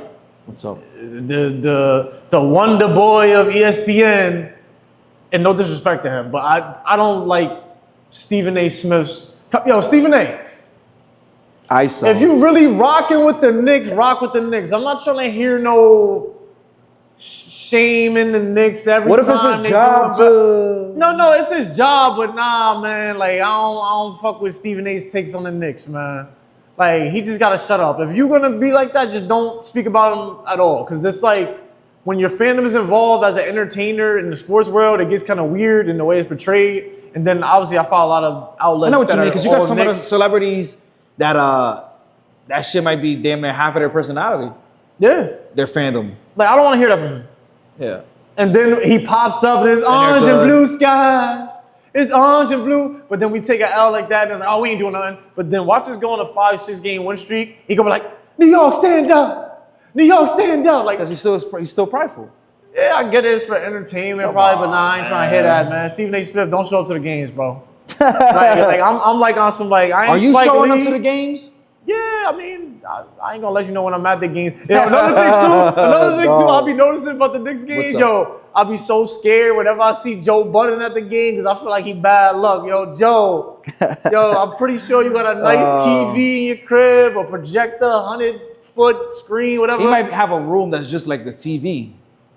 B: What's up?
A: the wonder boy of ESPN, and no disrespect to him, but I don't like Stephen A. Smith's. Yo, Stephen A.,
B: ISO.
A: if you really rocking with the Knicks, rock with the Knicks. I'm not trying to hear no shame in the Knicks every
B: what if
A: time
B: it's
A: they
B: his job
A: doing
B: to?
A: No, it's his job, but nah, man. Like I don't fuck with Stephen A's takes on the Knicks, man. Like he just gotta shut up. If you're gonna be like that, just don't speak about him at all. Cause it's like when your fandom is involved as an entertainer in the sports world, it gets kind of weird in the way it's portrayed. And then obviously I follow a lot of
B: I
A: outlets.
B: know what you
A: that
B: mean
A: are
B: because you got
A: all
B: some of the
A: Knicks.
B: celebrities that shit might be damn near half of their personality,
A: Yeah.
B: their fandom.
A: Like I don't want to hear that from him.
B: Yeah.
A: And then he pops up and it's orange and
B: good.
A: blue skies. It's orange and blue. But then we take an L like that and it's like, oh, we ain't doing nothing. But then watch us go on a 5-6 game win streak. He gonna be like, New York, stand up. New York, stand up. Like,
B: Because he's still prideful.
A: yeah, I get it. It's for entertainment, probably, but nah, I ain't trying to hear that, man. Stephen A. Smith, don't show up to the games, bro. I'm like on some like I ain't.
B: Are you
A: Spike
B: showing
A: Lee.
B: up to the games?
A: Yeah, I mean, I ain't gonna let you know when I'm at the games. Yo, another thing too, I'll be noticing about the Knicks games, yo. I'll be so scared whenever I see Joe Budden at the game because I feel like he bad luck. Yo, Joe, I'm pretty sure you got a nice TV in your crib, a projector, 100-foot screen, whatever.
B: He might have a room that's just like the TV.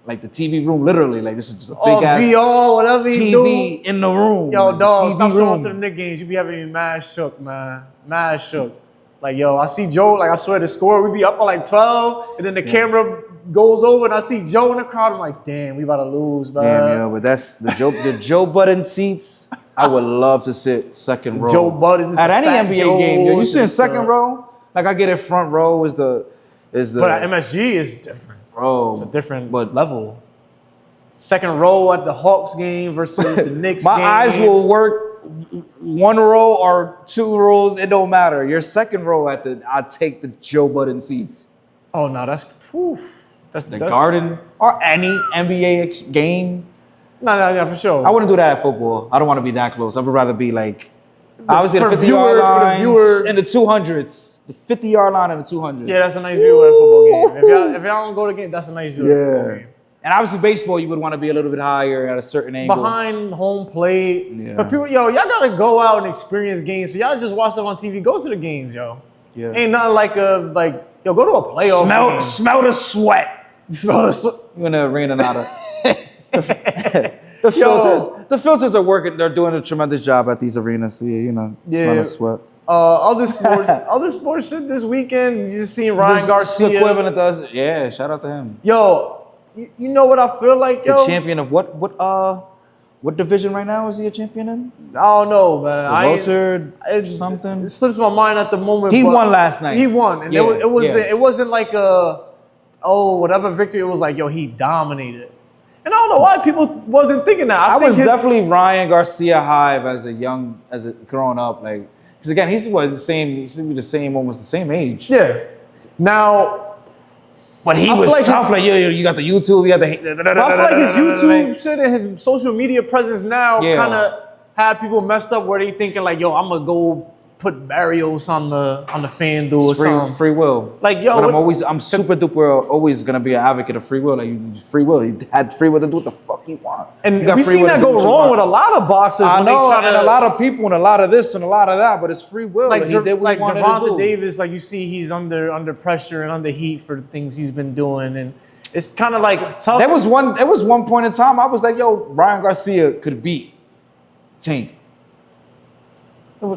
B: Like the TV room, literally. Like this is just a big ass
A: VR, whatever he
B: TV
A: do.
B: in the room.
A: Yo, dog,
B: TV
A: stop showing
B: room.
A: up to the Knicks games. You be having me mad shook, man. Mad shook. Like, yo, I see Joe, like, I swear the score, we be up by like 12, and then the camera goes over, and I see Joe in the crowd. I'm like, damn, we about to lose, man.
B: Damn, yo, but that's the Joe Budden seats. I would love to sit second row.
A: Joe Budden's
B: at
A: the
B: any
A: Fat
B: NBA game. Yo, you
A: Joes
B: sit in
A: and
B: second
A: stuff.
B: row? Like I get it front row is the
A: But at MSG is different.
B: bro.
A: It's a different
B: but
A: level. Second row at the Hawks game versus the Knicks
B: my
A: game.
B: eyes will work one row or two rows. It don't matter. Your second row I take the Joe Budden seats.
A: Oh, no, that's, that's
B: The Garden or any NBA game.
A: No, for sure.
B: I wouldn't do that at football. I don't want to be that close. I would rather be like, obviously
A: for
B: the 50
A: viewer-
B: yard
A: for the
B: line
A: viewer-
B: in the 200s. The 50-yard line and the 200s.
A: Yeah, that's a nice view at a football game. If y'all don't go to the game, that's a nice view at a football game.
B: And obviously baseball, you would want to be a little bit higher at a certain angle.
A: Behind home plate.
B: Yeah.
A: For people, yo, y'all gotta go out and experience games. So y'all just watch stuff on TV. Go to the games, yo.
B: Yeah.
A: Ain't nothing like yo, go to a playoff game.
B: Smell the sweat.
A: Smell the sweat.
B: You in the arena, not the filters are working. They're doing a tremendous job at these arenas. So yeah, smell the sweat.
A: Other sports shit this weekend. You just seen Ryan Garcia.
B: The equivalent does. Yeah, shout out to him.
A: Yo, you know what I feel like,
B: The
A: yo?
B: champion of what division right now is he a champion in?
A: I don't know, man.
B: Something.
A: It slips my mind at the moment.
B: He
A: but
B: won last night.
A: He won, and
B: Yeah,
A: it wasn't like whatever victory. It was like, yo, he dominated. And I don't know why people wasn't thinking that.
B: I
A: think
B: was definitely Ryan Garcia hive as a growing up, like because again he was the same. He used to be the same, almost the same age.
A: Yeah. Now,
B: But he
A: I
B: was
A: feel like
B: tough. Like you got the YouTube, you got the.
A: but I feel like his YouTube shit and his social media presence now
B: Yeah.
A: kind of had people messed up where they thinking like, yo, I'm gonna go put Barrios on the FanDuel or something.
B: free will.
A: Like, yo,
B: but
A: what-
B: I'm super duper always gonna be an advocate of free will. Like free will, he had free will to do what the fuck he want.
A: And
B: You got
A: we
B: free
A: seen
B: will to
A: that
B: do
A: go
B: what you
A: wrong
B: want.
A: with a lot of boxers
B: I
A: when
B: know,
A: they try
B: and
A: to.
B: a lot of people and a lot of this and a lot of that, but it's free will.
A: Like,
B: and he did what
A: like
B: he wanted to
A: Gervonta
B: do.
A: Davis, like you see, he's under pressure and under heat for the things he's been doing, and it's kind of like tough.
B: There was one point in time I was like, yo, Ryan Garcia could beat Tank.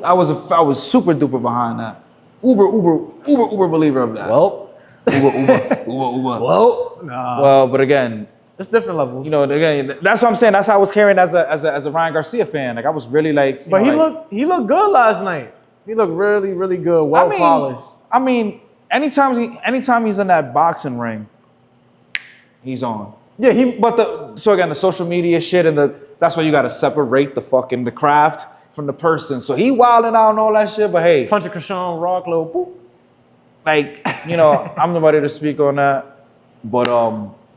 B: I was super duper behind that. Uber believer of that.
A: well,
B: Uber.
A: well, nah,
B: Well, but again,
A: it's different levels.
B: again, that's what I'm saying. That's how I was carrying as a Ryan Garcia fan. Like I was really like,
A: but he looked good last night. He looked really, really good, well polished.
B: I mean, anytime he's in that boxing ring, he's on.
A: Yeah,
B: So again, the social media shit that's why you got to separate the craft from the person. So he wilding out and all that shit, but hey,
A: punch a Krishan Rock, little boop.
B: like I'm nobody to speak on that. But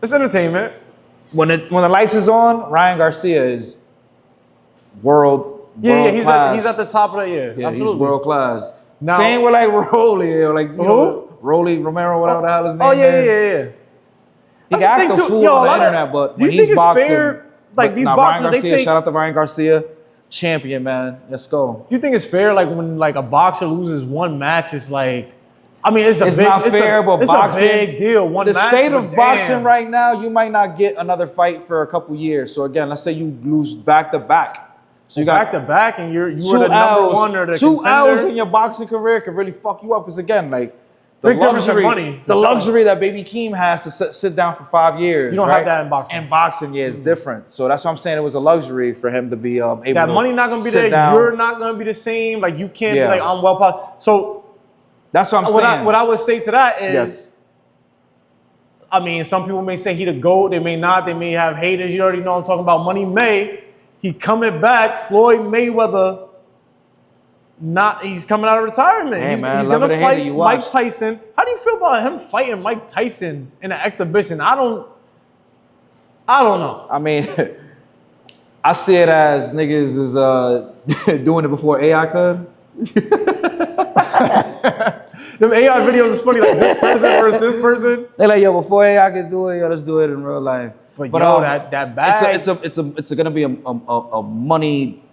A: It's entertainment.
B: when the lights is on, Ryan Garcia is world.
A: Yeah,
B: world
A: he's
B: class.
A: at the top of that.
B: Yeah,
A: Absolutely.
B: he's world class.
A: Now-
B: Same with like Rolly or like
A: Who?
B: Rolly Romero, whatever the hell his name
A: Oh
B: is.
A: yeah.
B: He
A: That's
B: can
A: the
B: act
A: thing,
B: a
A: too.
B: fool
A: Yo, a
B: on the
A: lot of-
B: internet, but
A: do you
B: when
A: think
B: he's
A: it's
B: boxing,
A: fair? Like, these
B: Ryan
A: boxers, they
B: Garcia,
A: take-
B: shout out to Ryan Garcia, champion, man. Let's go.
A: Do you think it's fair, like when like a boxer loses one match, it's like, I mean, it's
B: It's
A: big,
B: not fair, but
A: it's
B: boxing,
A: a big deal. One
B: the
A: match,
B: state
A: but
B: of boxing
A: damn.
B: right now, you might not get another fight for a couple years. So again, let's say you lose back to back. So you got
A: back to back, and you were
B: two
A: the number
B: L's.
A: one or the
B: Two
A: contender.
B: L's in your boxing career could really fuck you up. Because again, like the
A: Big difference in
B: luxury,
A: money, for
B: the
A: sure.
B: luxury that Baby Keem has to sit down for 5 years.
A: You don't
B: right?
A: have that in boxing.
B: In boxing, yeah, it's different. So that's what I'm saying. It was a luxury for him to be able
A: That
B: to
A: money not gonna be
B: sit
A: there.
B: down.
A: You're not gonna be the same. Like you can't
B: Yeah.
A: be like I'm well polished. So
B: That's what I'm
A: what
B: saying.
A: I would say to that is,
B: Yes.
A: I mean, some people may say he the GOAT. They may not. They may have haters. You already know I'm talking about. Money May. He coming back. Floyd Mayweather he's coming out of retirement.
B: Hey,
A: he's
B: man,
A: he's
B: love
A: gonna
B: it or hate it,
A: fight
B: you
A: Mike
B: watch.
A: Tyson. How do you feel about him fighting Mike Tyson in an exhibition? I don't know.
B: I mean, I see it as niggas is doing it before AI could.
A: Them AI videos is funny, like this person versus this person.
B: They're like, yo, before AI could do it, yo, let's do it in real life.
A: But yo, that bag.
B: It's gonna be a money.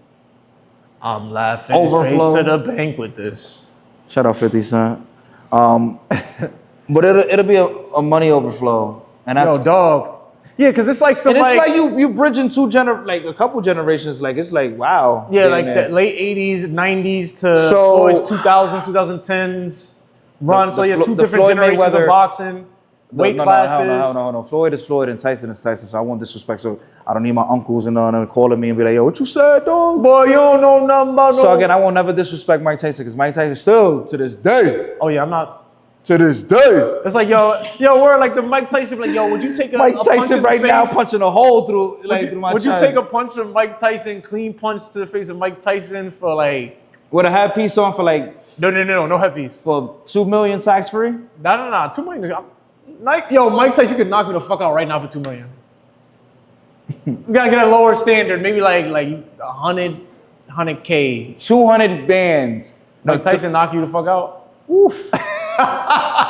A: I'm laughing
B: Overflow.
A: straight to the bank with this.
B: Shout out 50 Cent. But it'll be a money overflow, and that's
A: Yo, dog. Yeah, because it's like some
B: and it's like you bridging a couple generations. Like it's like wow.
A: yeah,
B: being
A: like
B: there.
A: the late 80s, 90s to
B: So-
A: Floyd's 2000s, 2010s run. So he has two
B: the
A: different
B: Floyd
A: generations
B: Mayweather-
A: of boxing, weight
B: No,
A: classes.
B: no. Floyd is Floyd and Tyson is Tyson. So I won't disrespect. So I don't need my uncles and calling me and be like, yo, what you said, dog?
A: Boy, you don't know nothing about no.
B: So again, I won't never disrespect Mike Tyson because Mike Tyson still to this day.
A: Oh yeah, I'm not.
B: To this day.
A: It's like yo, we're like the Mike Tyson. Like yo, would you take a
B: Mike
A: a punch in
B: Tyson
A: the
B: right now
A: face?
B: punching a hole through my
A: Would you
B: chest.
A: take a punch from Mike Tyson, clean punch to the face of Mike Tyson for like
B: with a headpiece on for like
A: no headpies.
B: for 2 million tax free?
A: No, 2 million. Mike Tyson could knock me the fuck out right now for 2 million. We gotta get a lower standard, maybe like 100K.
B: 200 bands.
A: Mike Tyson knock you the fuck out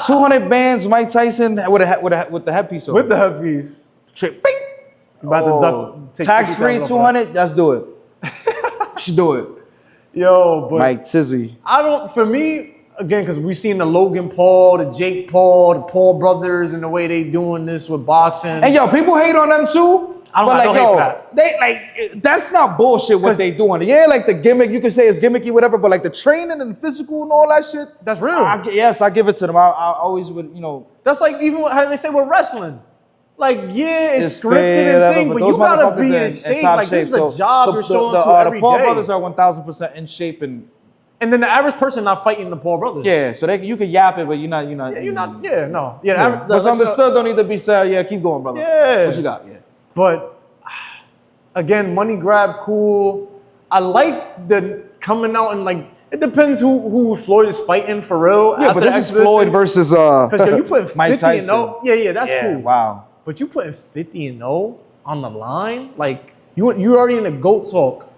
B: 200 bands. Mike Tyson with the headpiece on.
A: with the headpiece.
B: Trip. Bing.
A: You about to duck take
B: Tax free
A: 50,000 off
B: 200. Let's do it. Should do it.
A: that. Yo, but
B: Mike Tizzy.
A: I don't. For me, again, because we've seen the Logan Paul, the Jake Paul, the Paul brothers, and the way they doing this with boxing.
B: And yo, people hate on them too.
A: I don't-
B: but
A: I
B: like,
A: don't hate
B: yo,
A: for that.
B: they like that's not bullshit what they doing. Yeah, like the gimmick, you can say it's gimmicky, whatever, but like the training and the physical and all that shit.
A: That's real.
B: Yes, I give it to them. I always would,
A: That's like even how they say with wrestling. Like, yeah, it's
B: It's
A: scripted
B: fair,
A: and
B: whatever,
A: thing, but
B: those
A: you gotta
B: motherfuckers
A: be in
B: in
A: shape.
B: top
A: Like, this
B: shape.
A: is a job you're showing to every
B: The Paul
A: day.
B: brothers are 1,000% in shape, and
A: And then the average person not fighting the Paul brothers.
B: yeah, so you can yap it, but you're not.
A: Yeah, you're not. Yeah, no. Yeah, the
B: Yeah.
A: average-
B: What's
A: the-
B: understood don't need to be said. Yeah, keep going, brother.
A: Yeah.
B: What you got? Yeah.
A: But again, money grab, cool. I like the coming out and like it depends who Floyd is fighting for real.
B: Yeah,
A: after
B: but
A: the
B: this is
A: exhibition.
B: Floyd versus
A: Because yo, you putting
B: Mike
A: 50
B: Tyson.
A: and 0. Yeah, that's
B: Yeah,
A: cool.
B: wow.
A: But you putting 50 and 0 on the line, like you already in the GOAT talk.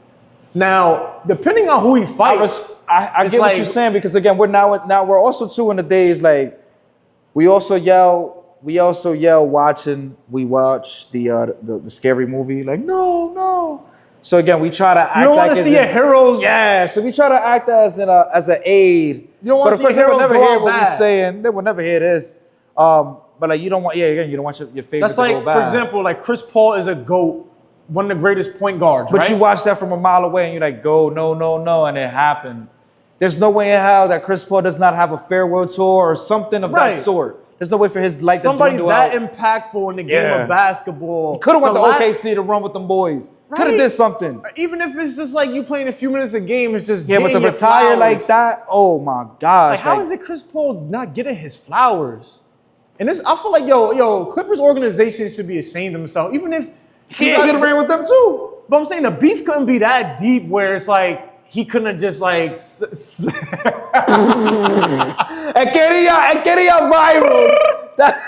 A: Now, depending on who he fights,
B: I
A: it's
B: get
A: like-
B: what you're saying because again, we're also too in the days like we also yell watching. We watch the scary movie like no. So again, we try to act.
A: you don't want
B: like
A: to
B: it's
A: see your heroes.
B: Yeah, so we try to act as an aid.
A: You don't want
B: But
A: to
B: of
A: see your
B: course,
A: heroes
B: they will never
A: go
B: hear
A: out
B: what
A: bad.
B: we're saying. They will never hear this. But like you don't want your favorite
A: That's
B: to go
A: like,
B: bad.
A: for example, like Chris Paul is a GOAT, one of the greatest point guards,
B: But
A: right?
B: you watch that from a mile away and you're like, go, no, and it happened. There's no way in hell that Chris Paul does not have a farewell tour or something of
A: Right.
B: that sort. There's no way for his life
A: Somebody
B: to dwindle
A: that
B: out.
A: impactful in the game
B: Yeah.
A: of basketball.
B: Could have went to
A: The la-
B: OKC to run with them boys. Could have
A: Right.
B: did something.
A: Even if it's just like you playing a few minutes a game, it's just
B: Yeah, but to
A: getting your
B: retire like
A: flowers.
B: that, oh my God.
A: Like, how is it Chris Paul not getting his flowers? And this, I feel like, yo, Clippers organization should be ashamed of himself. Even if
B: He could have ran with them too.
A: But I'm saying the beef couldn't be that deep where it's like he couldn't have just like.
B: And quería viral. That-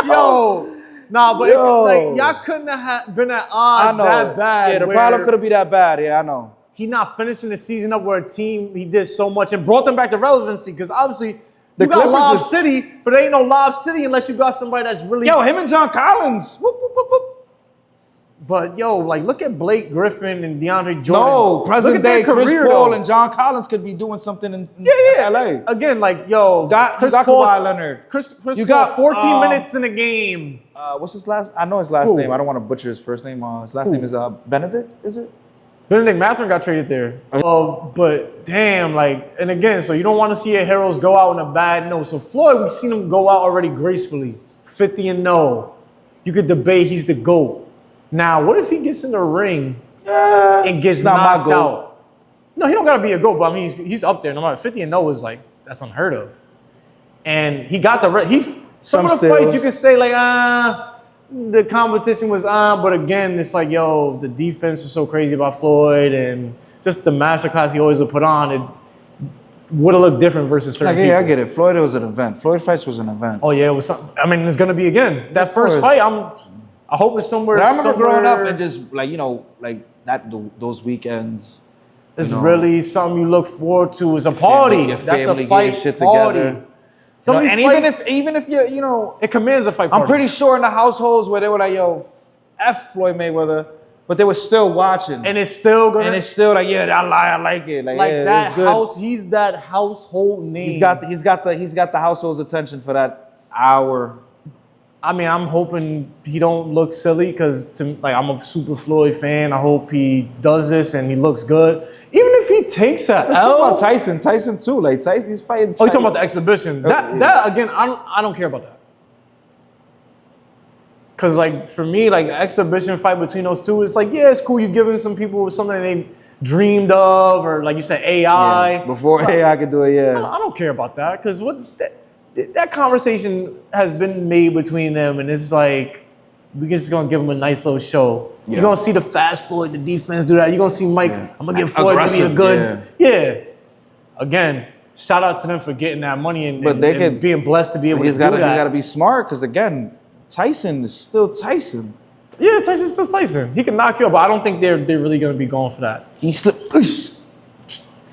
A: Yo, nah, but
B: Yo.
A: like y'all couldn't have been at
B: I
A: odds
B: know.
A: that bad.
B: Yeah, the
A: where
B: problem couldn't be that bad. Yeah, I know.
A: he not finishing the season up where a team he did so much and brought them back to relevancy because obviously
B: The
A: you got
B: Clippers
A: Lob
B: is-
A: City, but there ain't no Lob City unless you got somebody that's really.
B: Yo, him and John Collins. Whoop, whoop, whoop, whoop.
A: But yo, like look at Blake Griffin and DeAndre Jordan.
B: No,
A: look
B: present
A: at their
B: day Chris
A: career
B: Paul
A: though.
B: and John Collins could be doing something in
A: Yeah.
B: LA.
A: Again, like yo,
B: You got
A: Chris
B: Kawhi
A: Paul,
B: Leonard.
A: Chris
B: You
A: Paul,
B: got,
A: 14 minutes in a game.
B: What's his last? I know his last
A: Who?
B: name. I don't want to butcher his first name. His last
A: Who?
B: name is Benedict. Is it?
A: Benedict Mathurin got traded there. But damn, like, and again, so you don't want to see your heroes go out on a bad note. So Floyd, we've seen him go out already gracefully, 50 and 0. You could debate he's the GOAT. Now, what if he gets in the ring and gets
B: not my
A: knocked
B: GOAT.
A: out? No, he don't gotta be a GOAT, but I mean, he's up there. No matter 50 and 0 is like that's unheard of. And he got some of the
B: Some
A: fights
B: steals.
A: you could say like the competition was but again, it's like, yo, the defense was so crazy about Floyd, and just the masterclass he always would put on, it would have looked different versus certain
B: Like, yeah, I
A: people.
B: get it. Floyd was an event. Floyd fights was an event.
A: Oh yeah, it was something. I mean, it's gonna be again. That first
B: course.
A: fight, I hope it's somewhere.
B: But I remember growing up
A: somewhere-
B: and just like, you know, like those weekends.
A: It's
B: you know,
A: really something you look forward to. It's a party.
B: your
A: That's a
B: family
A: fight
B: getting shit
A: party.
B: together.
A: Some
B: You
A: of
B: know,
A: these
B: and
A: fights,
B: even if you know,
A: it commands a fight party.
B: I'm pretty sure in the households where they were like, yo, F Floyd Mayweather, but they were still watching.
A: and it's still gonna
B: And it's still like, yeah, I like it. Like,
A: like
B: yeah,
A: that
B: it's good.
A: house. He's that household name.
B: He's got the household's attention for that hour.
A: I mean, I'm hoping he don't look silly because I'm a super Floyd fan. I hope he does this and he looks good. Even if he takes a
B: Let's talk
A: L.
B: about Tyson too. Like Tyson, he's fighting.
A: Oh, you talking about the exhibition?
B: yeah.
A: That again, I don't care about that. Cause like for me, like an exhibition fight between those two, it's like yeah, it's cool. You giving some people something they dreamed of, or like you said, AI.
B: Yeah, before AI could do it, yeah.
A: I don't care about that because that conversation has been made between them, and it's like we're just gonna give them a nice little show.
B: Yeah.
A: You're gonna see the fast Floyd, the defense do that. You're gonna see Mike.
B: Yeah.
A: I'm gonna give Floyd maybe a
B: Aggressive,
A: good yeah. Again, shout out to them for getting that money and,
B: But they
A: and
B: could-
A: being blessed to be able to
B: He's
A: do
B: got
A: that.
B: to be smart because again, Tyson is still Tyson.
A: Yeah, Tyson's still Tyson. He can knock you out, but I don't think they're really gonna be going for that.
B: He slipped. Oosh,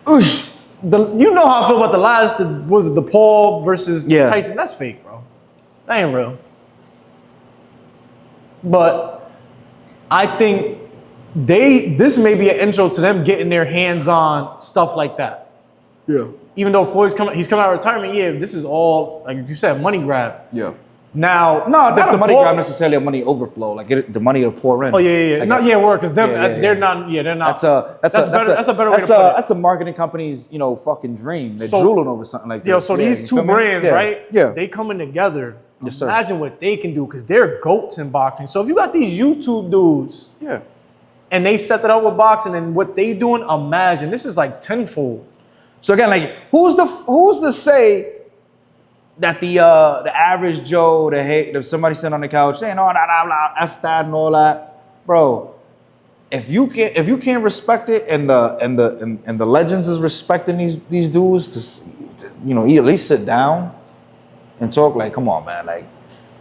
B: oosh.
A: You know how I feel about was it the Paul versus
B: Yeah.
A: Tyson? That's fake, bro. That ain't real. But I think this may be an intro to them getting their hands on stuff like that.
B: Yeah.
A: Even though he's coming out of retirement, yeah, this is all, like you said, money grab.
B: Yeah.
A: Now,
B: No,
A: if
B: not a
A: the
B: money
A: Paul-
B: grab necessarily, a money overflow. Like the money to pour in.
A: Oh yeah.
B: Like
A: Not word, because them
B: Yeah.
A: they're not. Yeah, they're not.
B: That's a
A: better way to put it.
B: That's a marketing company's, fucking dream. They're
A: So-
B: drooling over something like that.
A: Yo, so these two brands, right?
B: Yeah.
A: They coming together.
B: Yes, sir.
A: Imagine what they can do because they're goats in boxing. So if you got these YouTube dudes
B: Yeah.
A: and they set that up with boxing and what they doing, imagine this is like tenfold.
B: So again, like who's to say that the average Joe, if somebody sitting on the couch saying, "Oh, nah, F that and all that," bro. If you can't respect it, and the legends is respecting these dudes to at least sit down and talk. Like, come on, man. Like,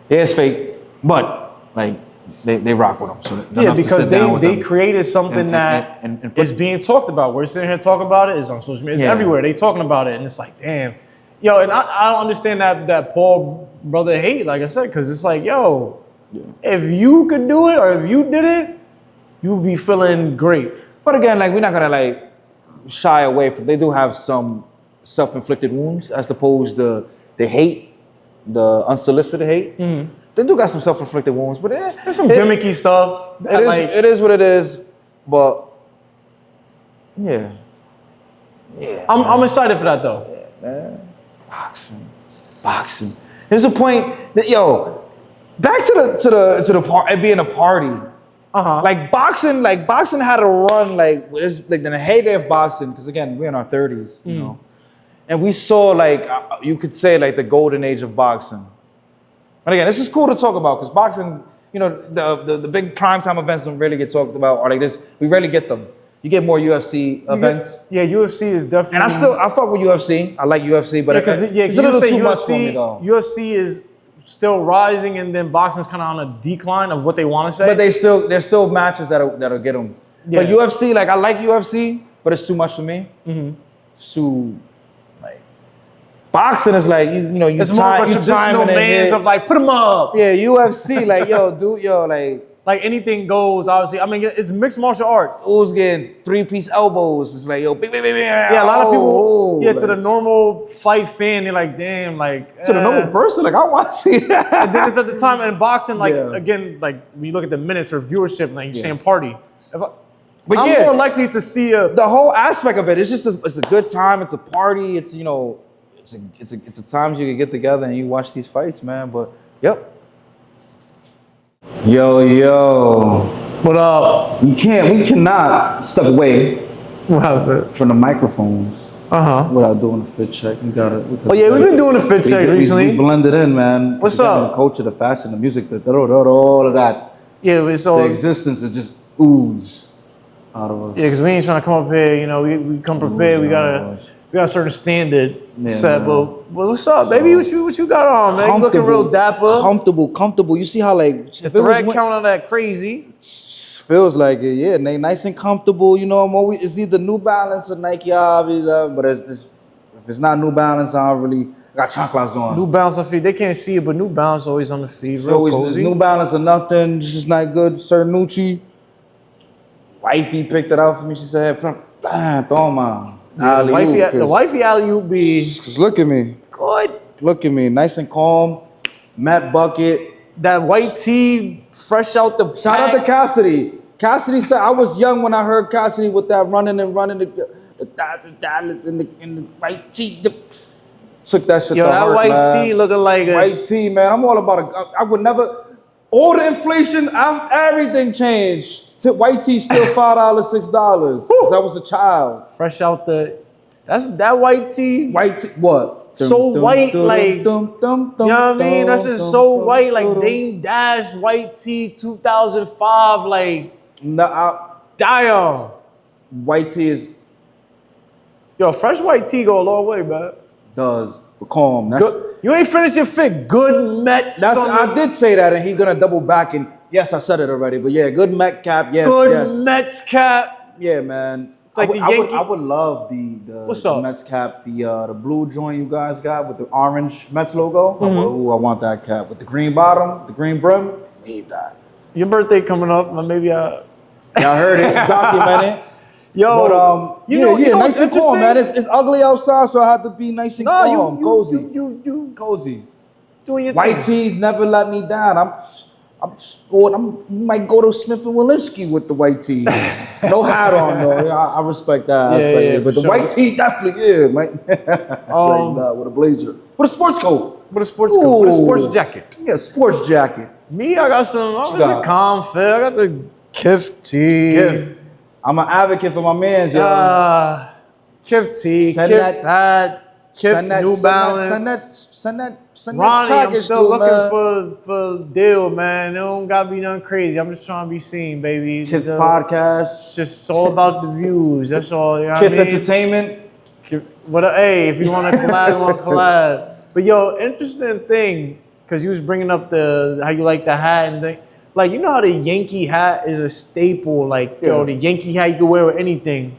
B: yeah, it's fake, but like they rock with them. So
A: Yeah,
B: enough to
A: because
B: sit down with
A: they
B: them.
A: created something
B: And-
A: that
B: and put-
A: is being talked about. We're sitting here talking about it. It's on social media. It's
B: Yeah.
A: everywhere. They talking about it, and it's like, damn, yo. And I don't understand that Paul brother hate. Like I said, because it's like, yo, if you could do it or if you did it, you would be feeling great.
B: But again, like we're not gonna like shy away from. They do have some self-inflicted wounds, as opposed to the hate, the unsolicited hate. They do got some self-inflicted wounds, but
A: There's some gimmicky stuff. That,
B: it is what it is. But yeah,
A: I'm excited for that though.
B: man, boxing. There's a point that back to the part, it being a party. Like boxing had a run like in the heyday of boxing, because again we're in our 30s, and we saw you could say like the golden age of boxing. And again, this is cool to talk about because boxing, the big primetime events don't really get talked about, or like this, we rarely get them. You get more UFC events.
A: Yeah, UFC is definitely.
B: And I fuck with UFC. I like UFC, but
A: because
B: it's a little too much for me though.
A: UFC is still rising, and then boxing's kind of on a decline of what they want to say.
B: But there's still matches that'll get them.
A: Yeah.
B: But UFC, like I like UFC, but it's too much for me. So like boxing is like you
A: it's more of a traditional man's of like put them up.
B: Yeah, UFC like
A: Like anything goes. Obviously, I mean it's mixed martial arts.
B: who's getting 3-piece elbows. It's like bing, bing, bing, bing.
A: Yeah, a lot of people.
B: like,
A: To the normal fight fan, they're like, damn, like
B: to the normal person, like I want to see that.
A: And then it's at the time in boxing, like
B: Yeah.
A: again, like when you look at the minutes for viewership, like you're saying party.
B: But
A: I'm
B: yeah,
A: more likely to see
B: the whole aspect of it. It's just it's a good time. It's a party. It's it's a time you can get together and you watch these fights, man. But yep. Yo.
A: What up?
B: We cannot step away
A: What happened?
B: from the microphones without doing a fit check. We gotta.
A: Oh yeah, we've been doing a fit check recently.
B: We blended in, man.
A: What's
B: Again,
A: up?
B: The culture, the fashion, the music, all of that.
A: Yeah, it's
B: The
A: all.
B: existence is just ooze. Out of us.
A: Yeah, because we ain't trying to come up here, you know, we come prepared. We got a certain standard set.
B: man.
A: But what's up, baby? What you got on, man? You looking real dapper.
B: Comfortable. You see how like
A: The thread count on that crazy.
B: feels like it, yeah. Nice and comfortable. You know, I'm always it's either New Balance or Nike, obviously. But if it's not New Balance, I don't really I got chanclas on.
A: New Balance on feet. They can't see it, but New Balance always on the feet.
B: It's
A: Real
B: always
A: cozy.
B: New Balance or nothing. This is not good. Cernucci. Wifey picked it out for me. She said, toma.
A: Yeah, the wifey alley-oop be
B: Cause look at me.
A: good.
B: Look at me. Nice and calm. Matte bucket.
A: That white tee, fresh out the
B: Shout out to Cassidy. Cassidy said I was young when I heard Cassidy with that running the $1,000 in the white tee. Took that shit.
A: Yo,
B: to
A: that
B: heart,
A: white
B: man.
A: tee looking like a
B: White tee, man. I'm all about I would never. All the inflation, everything changed. White tee still $5, $6. 'Cause I was a child.
A: fresh out the. That's that white tee.
B: White tee, what?
A: So white, like, you know what I mean? That's just so white, like Dame Dash white tee 2005, like damn.
B: White tee is
A: Yo, fresh white tee go a long way, man.
B: does calm. That's,
A: Good. You ain't finished your fit. Good Mets.
B: I did say that, and he's gonna double back. And yes, I said it already, but yeah, good Met cap. Yes,
A: Good
B: yes.
A: Mets cap.
B: Yeah, man.
A: Like the Yankee-
B: I would love
A: What's
B: the
A: up?
B: Mets cap, the blue joint you guys got with the orange Mets logo.
A: Mm-hmm.
B: I want that cap with the green bottom, the green brim. Need that.
A: Your birthday coming up. Maybe
B: Y'all heard it. Documented.
A: Yo,
B: But
A: you know
B: nice
A: what's
B: and calm,
A: interesting?
B: man. It's ugly outside, so I have to be nice and calm, cozy,
A: You
B: cozy.
A: doing your
B: White
A: thing.
B: tees never let me down. I'm scored. You might go to Smith and Walensky with the white tee. No hat on though. Yeah, I respect that.
A: Yeah,
B: But the
A: for
B: white tee definitely, yeah, mate. With a blazer, with a sports coat,
A: With a sports coat, with a sports jacket.
B: yeah, sports jacket.
A: Me, I got some. I
B: you
A: got
B: got?
A: a calm fit. I got the Kif tee.
B: Kif. I'm an advocate for my man's, yo.
A: Kif tee,
B: Send
A: Kif hat, Kif New Balance.
B: Send that
A: Ronnie, I'm
B: package
A: still
B: through,
A: looking
B: man.
A: for deal, man. It don't gotta be nothing crazy. I'm just trying to be seen, baby.
B: Kif
A: The-
B: podcast.
A: It's just all about the views. That's all. You know what
B: Kif
A: I mean?
B: entertainment.
A: But hey, if you want to collab, you want to collab. But yo, interesting thing, because you was bringing up how you like the hat and thing. Like, you know how the Yankee hat is a staple. Like, yo, the Yankee hat you can wear with anything.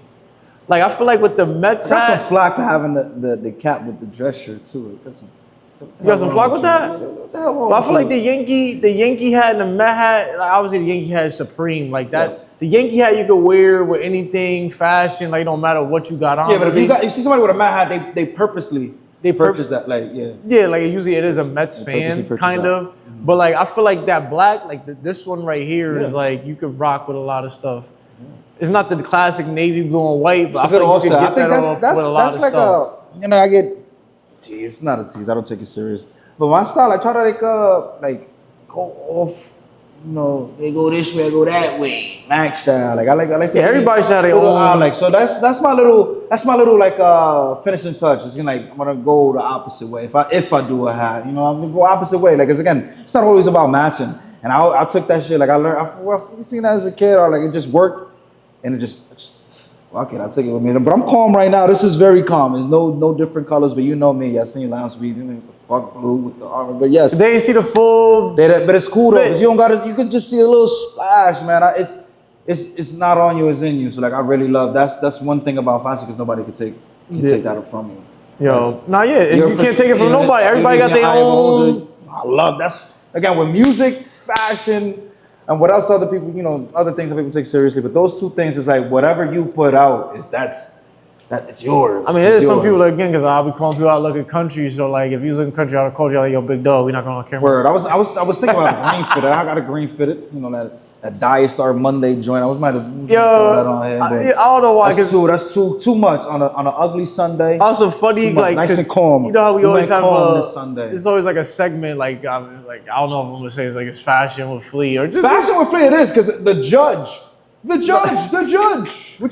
A: Like, I feel like with the Mets
B: I got some
A: hat,
B: flack for having the cap with the dress shirt too.
A: you got some flack with that?
B: What the hell wrong
A: But I
B: with
A: feel like
B: you?
A: the Yankee hat and the Met hat, like obviously the Yankee hat is supreme. Like that, the Yankee hat you could wear with anything, fashion. Like, it don't matter what you got on.
B: Yeah, but if you see somebody with a Met hat, they purposely purchase that. Like, yeah.
A: Yeah, like usually it is a Mets
B: They purposely
A: fan,
B: purchase
A: kind
B: that.
A: of. But like, I feel like that black, like this one right here is like, you could rock with a lot of stuff. It's not the classic navy blue and white, but I feel like you could get that off with a lot of
B: like
A: stuff.
B: I get tease. It's not a tease. I don't take it serious. But my style, I try to go off. You know, they go this way, I go that way. Max style. Like I like to.
A: Yeah, everybody should have their own.
B: So that's my little finishing touch. It's like I'm gonna go the opposite way. If I do a hat, you know, I'm gonna go opposite way. Like, 'cause again, it's not always about matching. And I took that shit. Like I learned. I seen that as a kid, or like it just worked, and it just fuck it. I took it with me. But I'm calm right now. This is very calm. There's no different colors. But you know me. I seen last week. You know, the fuck blue with the orange. But yes,
A: They didn't see the full.
B: but it's cool though.
A: fit.
B: 'Cause you don't gotta. You can just see a little splash, man. It's not on you. It's in you. So like I really love. That's one thing about fashion, because nobody can take that up from you.
A: Yo, nah, yeah,
B: Your
A: you can't take it from
B: perspective,
A: nobody. Everybody got their
B: eye of
A: own.
B: I love that's again with music, fashion, and what else other people, you know, other things that people take seriously. But those two things is like whatever you put out is that it's yours.
A: I mean, there's some people that, again, because I'll be calling people out looking country. So like, if you looking country out of culture, like, yo, big dog, we're not going on camera.
B: Word. I was thinking about green fitted. I got a green fitted. You know that Diet Star Monday joint. I might have throw that on here. But
A: I don't know why.
B: That's too much on an ugly Sunday.
A: Also funny,
B: Too much.
A: like,
B: Nice
A: 'cause
B: and calm.
A: You know how we
B: You
A: always
B: went
A: have
B: calm this Sunday.
A: It's always like a segment, like I don't know if I'm gonna say it's like it's fashion with Flea or just
B: Fashion with Flea, it is, because the judge. What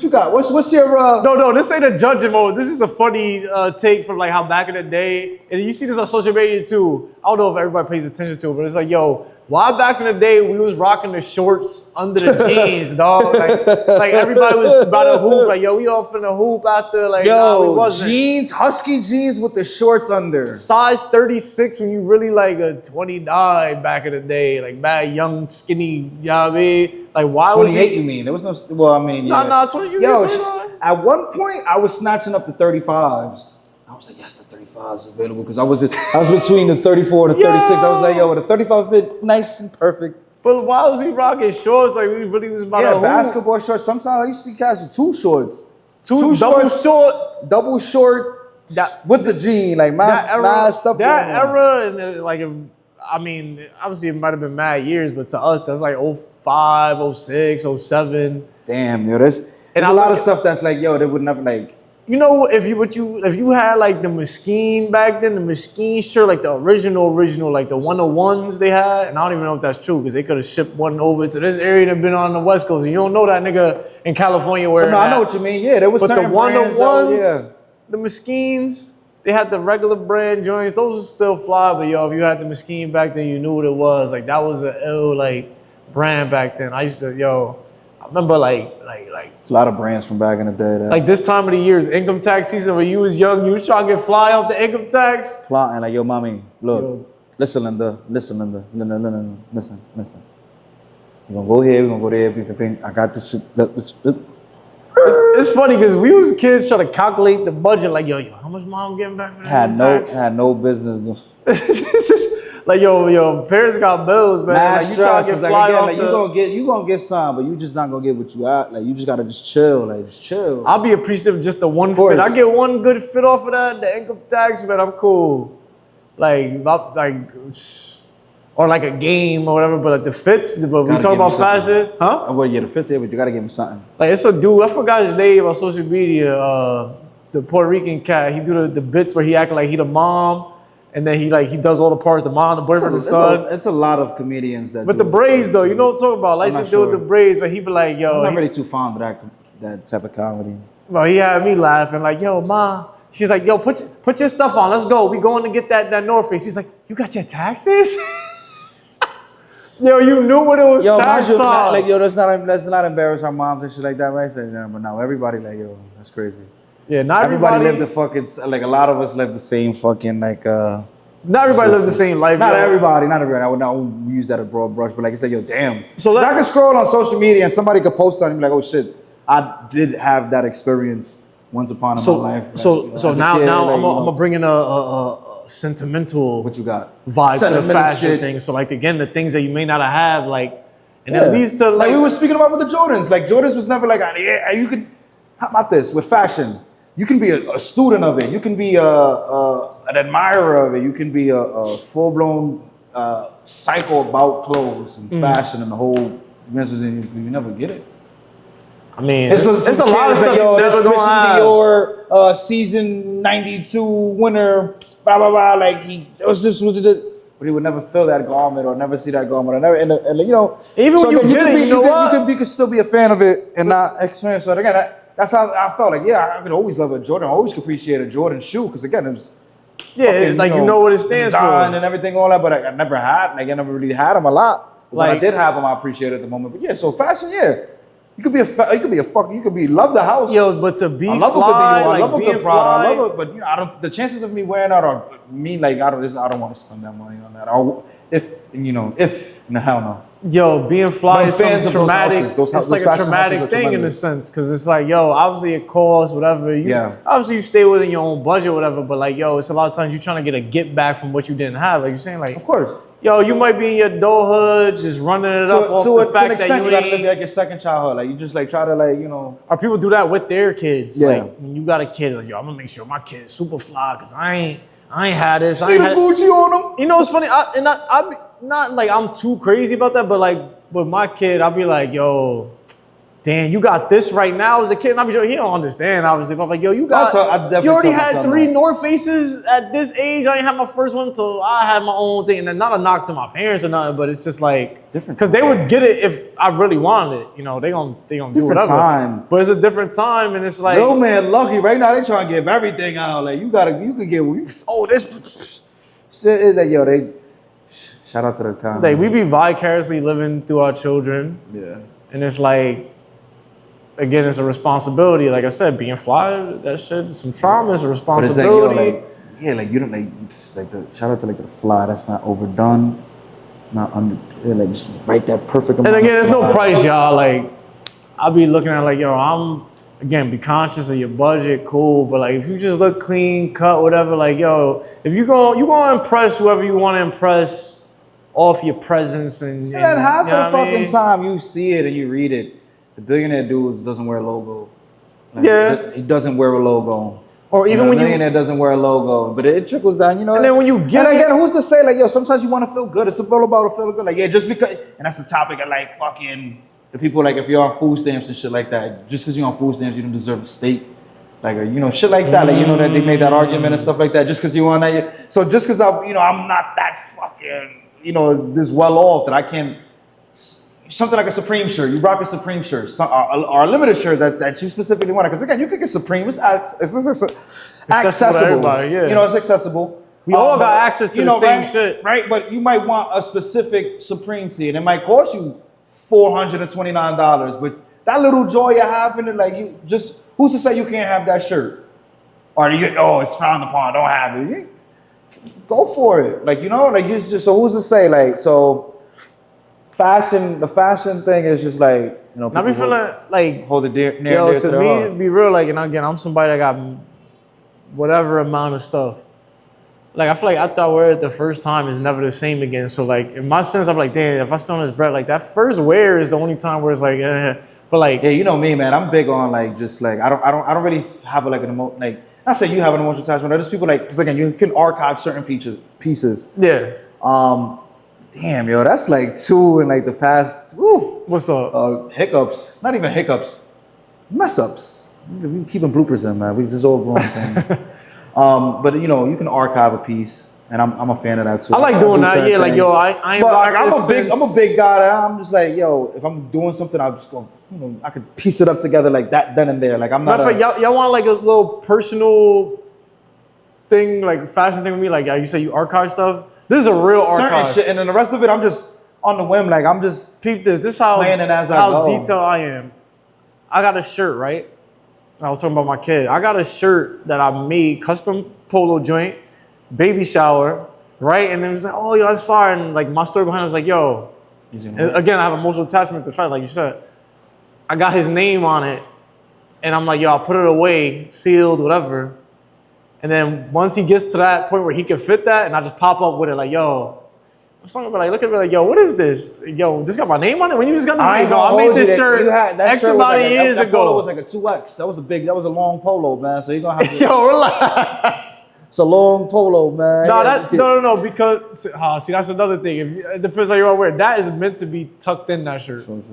B: you got? What's your
A: No, this ain't a judging mode. This is a funny take from like how back in the day, and you see this on social media too. I don't know if everybody pays attention to it, but it's like, yo, why back in the day we was rocking the shorts under the jeans, dog? Like everybody was about to hoop. Like, yo, we all finna hoop after. Like, nah, we
B: Yo,
A: wasn't.
B: jeans, husky jeans with the shorts under.
A: Size 36 when you really like a 29 back in the day. Like, bad, young, skinny, you know what I mean? Like, why was
B: 28,
A: he?
B: you mean? There was no, well, I mean, yeah.
A: Nah, 20, you
B: Yo,
A: get 29.
B: at one point, I was snatching up the 35s. I was like, yes, the 35 is available because I was between the 34 to 36. I was like, yo, the 35 fit nice and perfect.
A: But why was we rocking shorts? Like, we really was about to
B: Yeah,
A: hoop.
B: basketball shorts. Sometimes I used to see guys with two shorts.
A: Two double short.
B: Double short
A: That-
B: with the jean, like mad stuff.
A: That
B: going on.
A: era, and like, I mean, obviously it might have been mad years, but to us, that's like 05, 06, 07.
B: Damn, yo, there's
A: And
B: a
A: I
B: lot
A: look
B: of stuff that's like, yo, they would never like.
A: You know, if you had like the Mesquite back then, the Mesquite shirt, like the original, like the 101s they had, and I don't even know if that's true because they could have shipped one over to this area that been on the West Coast. And you don't know that nigga in California wearing
B: No, I
A: that.
B: know what you mean. Yeah, there was
A: But the
B: certain brands that
A: 101s,
B: was-
A: the Mesquines, they had the regular brand joints. Those are still fly, but yo, if you had the Mesquite back then, you knew what it was. Like that was a ill like brand back then. I used to, I remember like
B: It's a lot of brands from back in the day. That
A: like this time of the year is income tax season. When you was young, you was trying to get fly off the income tax.
B: plotting like, yo, mommy, look,
A: Yo.
B: listen, Linda, no, listen. We're gonna go here, we're gonna go there. I got this shit.
A: It's funny because we was kids trying to calculate the budget. Like, yo, how much mom getting back for that tax?
B: Had no business doing.
A: It's just like, yo, parents got bills, man.
B: Mad
A: Like, you trying to get
B: stress.
A: fly
B: Like, again,
A: off
B: like, you gonna get some, but you just not gonna get what you at. Like you just gotta just chill. Like just chill.
A: I'll be appreciative of just the one
B: course.
A: fit. I get one good fit off of that, the income tax, man, I'm cool. Or like a game or whatever, but like the fits, but we
B: Gotta
A: talk
B: give me
A: about
B: something.
A: fashion, huh?
B: Well, yeah, the fits here, but you gotta give him something.
A: Like it's a dude, I forgot his name on social media, the Puerto Rican cat. He do the bits where he acting like he the mom, and then he does all the parts, the mom, the boyfriend, the son.
B: It's a lot of comedians that.
A: But
B: do
A: the
B: it.
A: braids though, you know what I'm talking about? Like
B: I'm
A: you
B: not
A: do with the
B: sure.
A: braids, but he be like, yo,
B: I'm not
A: he-
B: really too fond of that type of comedy.
A: bro, he had me laughing like, yo, ma. She's like, yo, put your stuff on. Let's go. We going to get that North Face. He's like, you got your taxes? Yo, you knew what it was
B: Yo,
A: tax
B: mind you,
A: time.
B: like, yo, let's not embarrass our moms and shit like that, right? So, yeah, but now everybody like, yo, that's crazy.
A: yeah, not
B: Everybody
A: everybody.
B: lived the fucking, like a lot of us lived the same fucking like.
A: Not everybody lives the same life.
B: Not
A: yo.
B: everybody. I would not use that as a broad brush, but like it's like, yo, damn.
A: So
B: 'Cause
A: let-
B: I can scroll on social media and somebody could post something like, oh shit, I did have that experience once upon in my life. Like,
A: So
B: you know,
A: so
B: as a
A: now
B: kid,
A: now
B: like,
A: I'm
B: you know,
A: gonna bring in a sentimental
B: what you got
A: vibe to the
B: Sentimental
A: fashion
B: shit.
A: thing. So like again, the things that you may not have, like, and
B: Yeah.
A: it leads to
B: like
A: like
B: we were speaking about with the Jordans. Like Jordans was never like, yeah, you could. How about this with fashion? You can be a student of it. You can be an admirer of it. You can be a full blown psycho about clothes and fashion and the whole business, and you never get it.
A: I mean,
B: It's
A: it's a lot of stuff you never
B: this
A: gonna
B: Christian
A: have.
B: Dior season '92 winner, blah blah blah. Like it was just what it did. But he would never feel that garment or never see that garment or never, and you know.
A: Even when you
B: again,
A: get
B: could
A: it,
B: be-
A: you know what?
B: You could still be a fan of it and not experience it. Again, that's how I felt. Like, yeah, I could always love a Jordan. I always appreciate a Jordan shoe because again, it was
A: Yeah,
B: fucking,
A: it's like you know what it stands
B: design
A: for.
B: and everything, all that. But I never had, like, I never really had them a lot. But when I
A: Like-
B: did have them, I appreciate it at the moment. But yeah, so fashion, yeah, you could be love the house.
A: Yo, but to be
B: I love
A: fly,
B: a good Dior, I
A: like
B: love a
A: being
B: good Prada,
A: fly,
B: I love it, but you know, I don't. The chances of me wearing that are me like I don't want to spend that money on that. If no, hell no.
A: yo, being fly
B: I'm
A: is something
B: fans of those
A: traumatic.
B: houses. Those
A: It's like a
B: fashion houses
A: traumatic
B: are
A: thing in a
B: tremendous.
A: sense, because it's like, yo, obviously it costs whatever.
B: Yeah.
A: Obviously you stay within your own budget, whatever. But like, yo, it's a lot of times you're trying to get a get back from what you didn't have. Like you're saying, like,
B: Of course.
A: yo, you might be in your adulthood, just running it up off the
B: to
A: fact
B: an
A: that
B: extent,
A: you
B: you gotta live
A: ain't.
B: like your second childhood. Like you just like try to like
A: Or people do that with their kids.
B: Yeah.
A: Like when you got a kid, like, yo, I'm gonna make sure my kid's super fly because I ain't had this. I
B: see
A: ain't
B: the
A: had
B: Gucci on them.
A: You know, it's funny. I be not like I'm too crazy about that, but like with my kid, I'll be like, yo, damn, you got this right now as a kid. And I'll be sure he don't understand, obviously. But I'm like, yo, you got,
B: I definitely
A: you already
B: tell my
A: had
B: son
A: 3
B: that.
A: North Faces at this age. I ain't had my first one until I had my own thing. And then not a knock to my parents or nothing, but it's just like,
B: Different
A: because they would get it if I really wanted it. You know, they gonna do
B: Different
A: whatever.
B: time.
A: But it's a different time, and it's like,
B: Yo, man, lucky right now they trying to give everything out. Like you can get this. It's like yo, they Shout out to the comment.
A: Like, we be vicariously living through our children.
B: Yeah.
A: And it's like, again, it's a responsibility. Like I said, being fly, that shit, some trauma is a
B: But it's like,
A: responsibility.
B: you don't like the shout out to like the fly. That's not overdone, not under. Like just right that perfect.
A: And
B: amount
A: again,
B: of
A: there's no
B: fly.
A: price, y'all. Like, I'll be looking at like, yo, again, be conscious of your budget, cool. But like, if you just look clean, cut, whatever, like, yo, if you gonna impress whoever you want to impress off your presence and
B: And then half
A: you know
B: of the
A: what I
B: fucking
A: mean?
B: time you see it and you read it, the billionaire dude doesn't wear a logo. Like,
A: Yeah.
B: he doesn't wear a logo.
A: Or even
B: the
A: when
B: millionaire doesn't wear a logo, but it trickles down, you know.
A: And then when you get
B: and
A: it-
B: again, who's to say like, yo, sometimes you want to feel good. It's all about feeling good. Like, yeah, just because, and that's the topic of like fucking the people like if you're on food stamps and shit like that. Just because you're on food stamps, you don't deserve a steak, like you know, shit like that. Like you know that they made that argument and stuff like that. Just because you on that, so just because I'm not that fucking this well off that I can. Something like a Supreme shirt. You rock a Supreme shirt, or a limited shirt that you specifically want. Because again, you could get Supreme. It's accessible.
A: to everybody, yeah.
B: You know, it's accessible.
A: We all got
B: but,
A: access to the same shit.
B: right? But you might want a specific Supreme tee, and it might cost you $429. But that little joy you have in it, like you just who's to say you can't have that shirt? Or it's frowned upon. Don't have it. Go for it. Like like it's just so who's to say like so. The fashion thing is just like,
A: I be feeling like,
B: hold it near
A: yo,
B: and dear
A: to
B: their
A: me,
B: hearts.
A: be real, like, and again, I'm somebody that got whatever amount of stuff. Like, I feel like after I wear it the first time, it's never the same again. So, like, in my sense, I'm like, damn, if I spend on this bread, like, that first wear is the only time where it's like, but like,
B: Yeah, you know me, man. I'm big on like just like I don't really have like an emotion like not say you have an emotional attachment. There's people like because again you can archive certain pieces.
A: yeah.
B: Damn, yo, that's like two in like the past. Woo,
A: What's up?
B: hiccups. Not even hiccups. Mess ups. We keeping bloopers in, man. We just all wrong things. But you can archive a piece, and I'm a fan of that too.
A: I like doing that. Yeah, like, yo, I ain't
B: But
A: rocked
B: like,
A: this
B: I'm a
A: since-
B: big guy. That I'm just like, yo, if I'm doing something, I'll just go. I could piece it up together like that, then and there. Like I'm not.
A: Matter of fact, y'all want like a little personal thing, like fashion thing with me? Like you say, you archive stuff. This is a real
B: certain
A: archive.
B: shit, and then the rest of it, I'm just on the whim. Like I'm just.
A: Peep this. This is how
B: Playing it as I
A: how
B: go.
A: detailed I am. I got a shirt, right? I was talking about my kid. I got a shirt that I made, custom polo joint, baby shower, right? And then it was like, oh, yo, that's fire. And like my story behind it was like, yo, and again, I have emotional attachment to the fact, like you said. I got his name on it, and I'm like, yo, I'll put it away, sealed, whatever. And then once he gets to that point where he can fit that, and I just pop up with it, like, yo, something like, look at me like, yo, what is this? Yo, this got my name on it? When you just got this
B: I
A: name,
B: ain't
A: no,
B: gonna
A: I made
B: hold you
A: this
B: that
A: shirt
B: you had that
A: X
B: shirt was
A: amount
B: like
A: of
B: a,
A: years
B: that polo
A: ago.
B: was like a 2X. That was a long polo, man. So you're gonna have to.
A: Yo, relax.
B: It's a long polo, man.
A: No, because see, that's another thing. It depends how you want to wear it. That is meant to be tucked in that shirt.
B: True.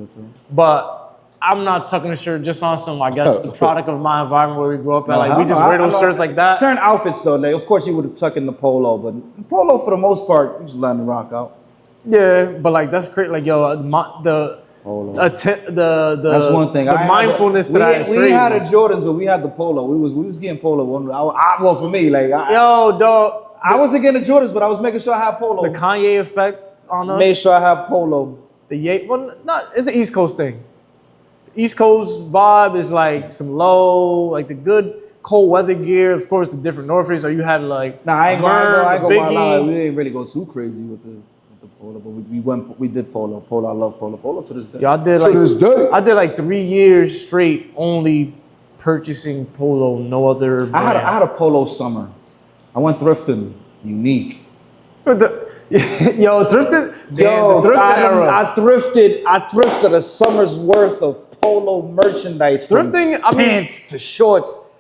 A: But I'm not tucking the shirt just on some, I guess, the product of my environment where we grew up at.
B: No,
A: Like, we just wear those shirts like that.
B: Certain outfits though, like of course you would tuck in the polo, but polo for the most part, you just letting it rock out.
A: Yeah, but like, that's great. Like, yo, the
B: Polo.
A: That's
B: That's one thing.
A: The mindfulness to that is crazy.
B: We had the Jordans, but we had the polo. We was getting polo. Well, for me, like
A: Yo, dog.
B: I wasn't getting the Jordans, but I was making sure I had polo.
A: The Kanye effect on us.
B: Made sure I had polo.
A: It's an East Coast thing. The East Coast vibe is like some low, like the good cold weather gear. Of course, the different North Face. So you had like,
B: Nah, I ain't gonna
A: Biggie.
B: lie. We didn't really go too crazy with the polo, but we did polo. Polo, I love polo. Polo to this day.
A: Yo, I did like 3 years straight only purchasing polo, no other brand.
B: I had a polo summer. I went thrifting, unique.
A: Yo, thrifting.
B: Yo,
A: the thrifting era.
B: I thrifted a summer's worth of polo merchandise. From
A: Thrifting, I mean-
B: pants to shorts.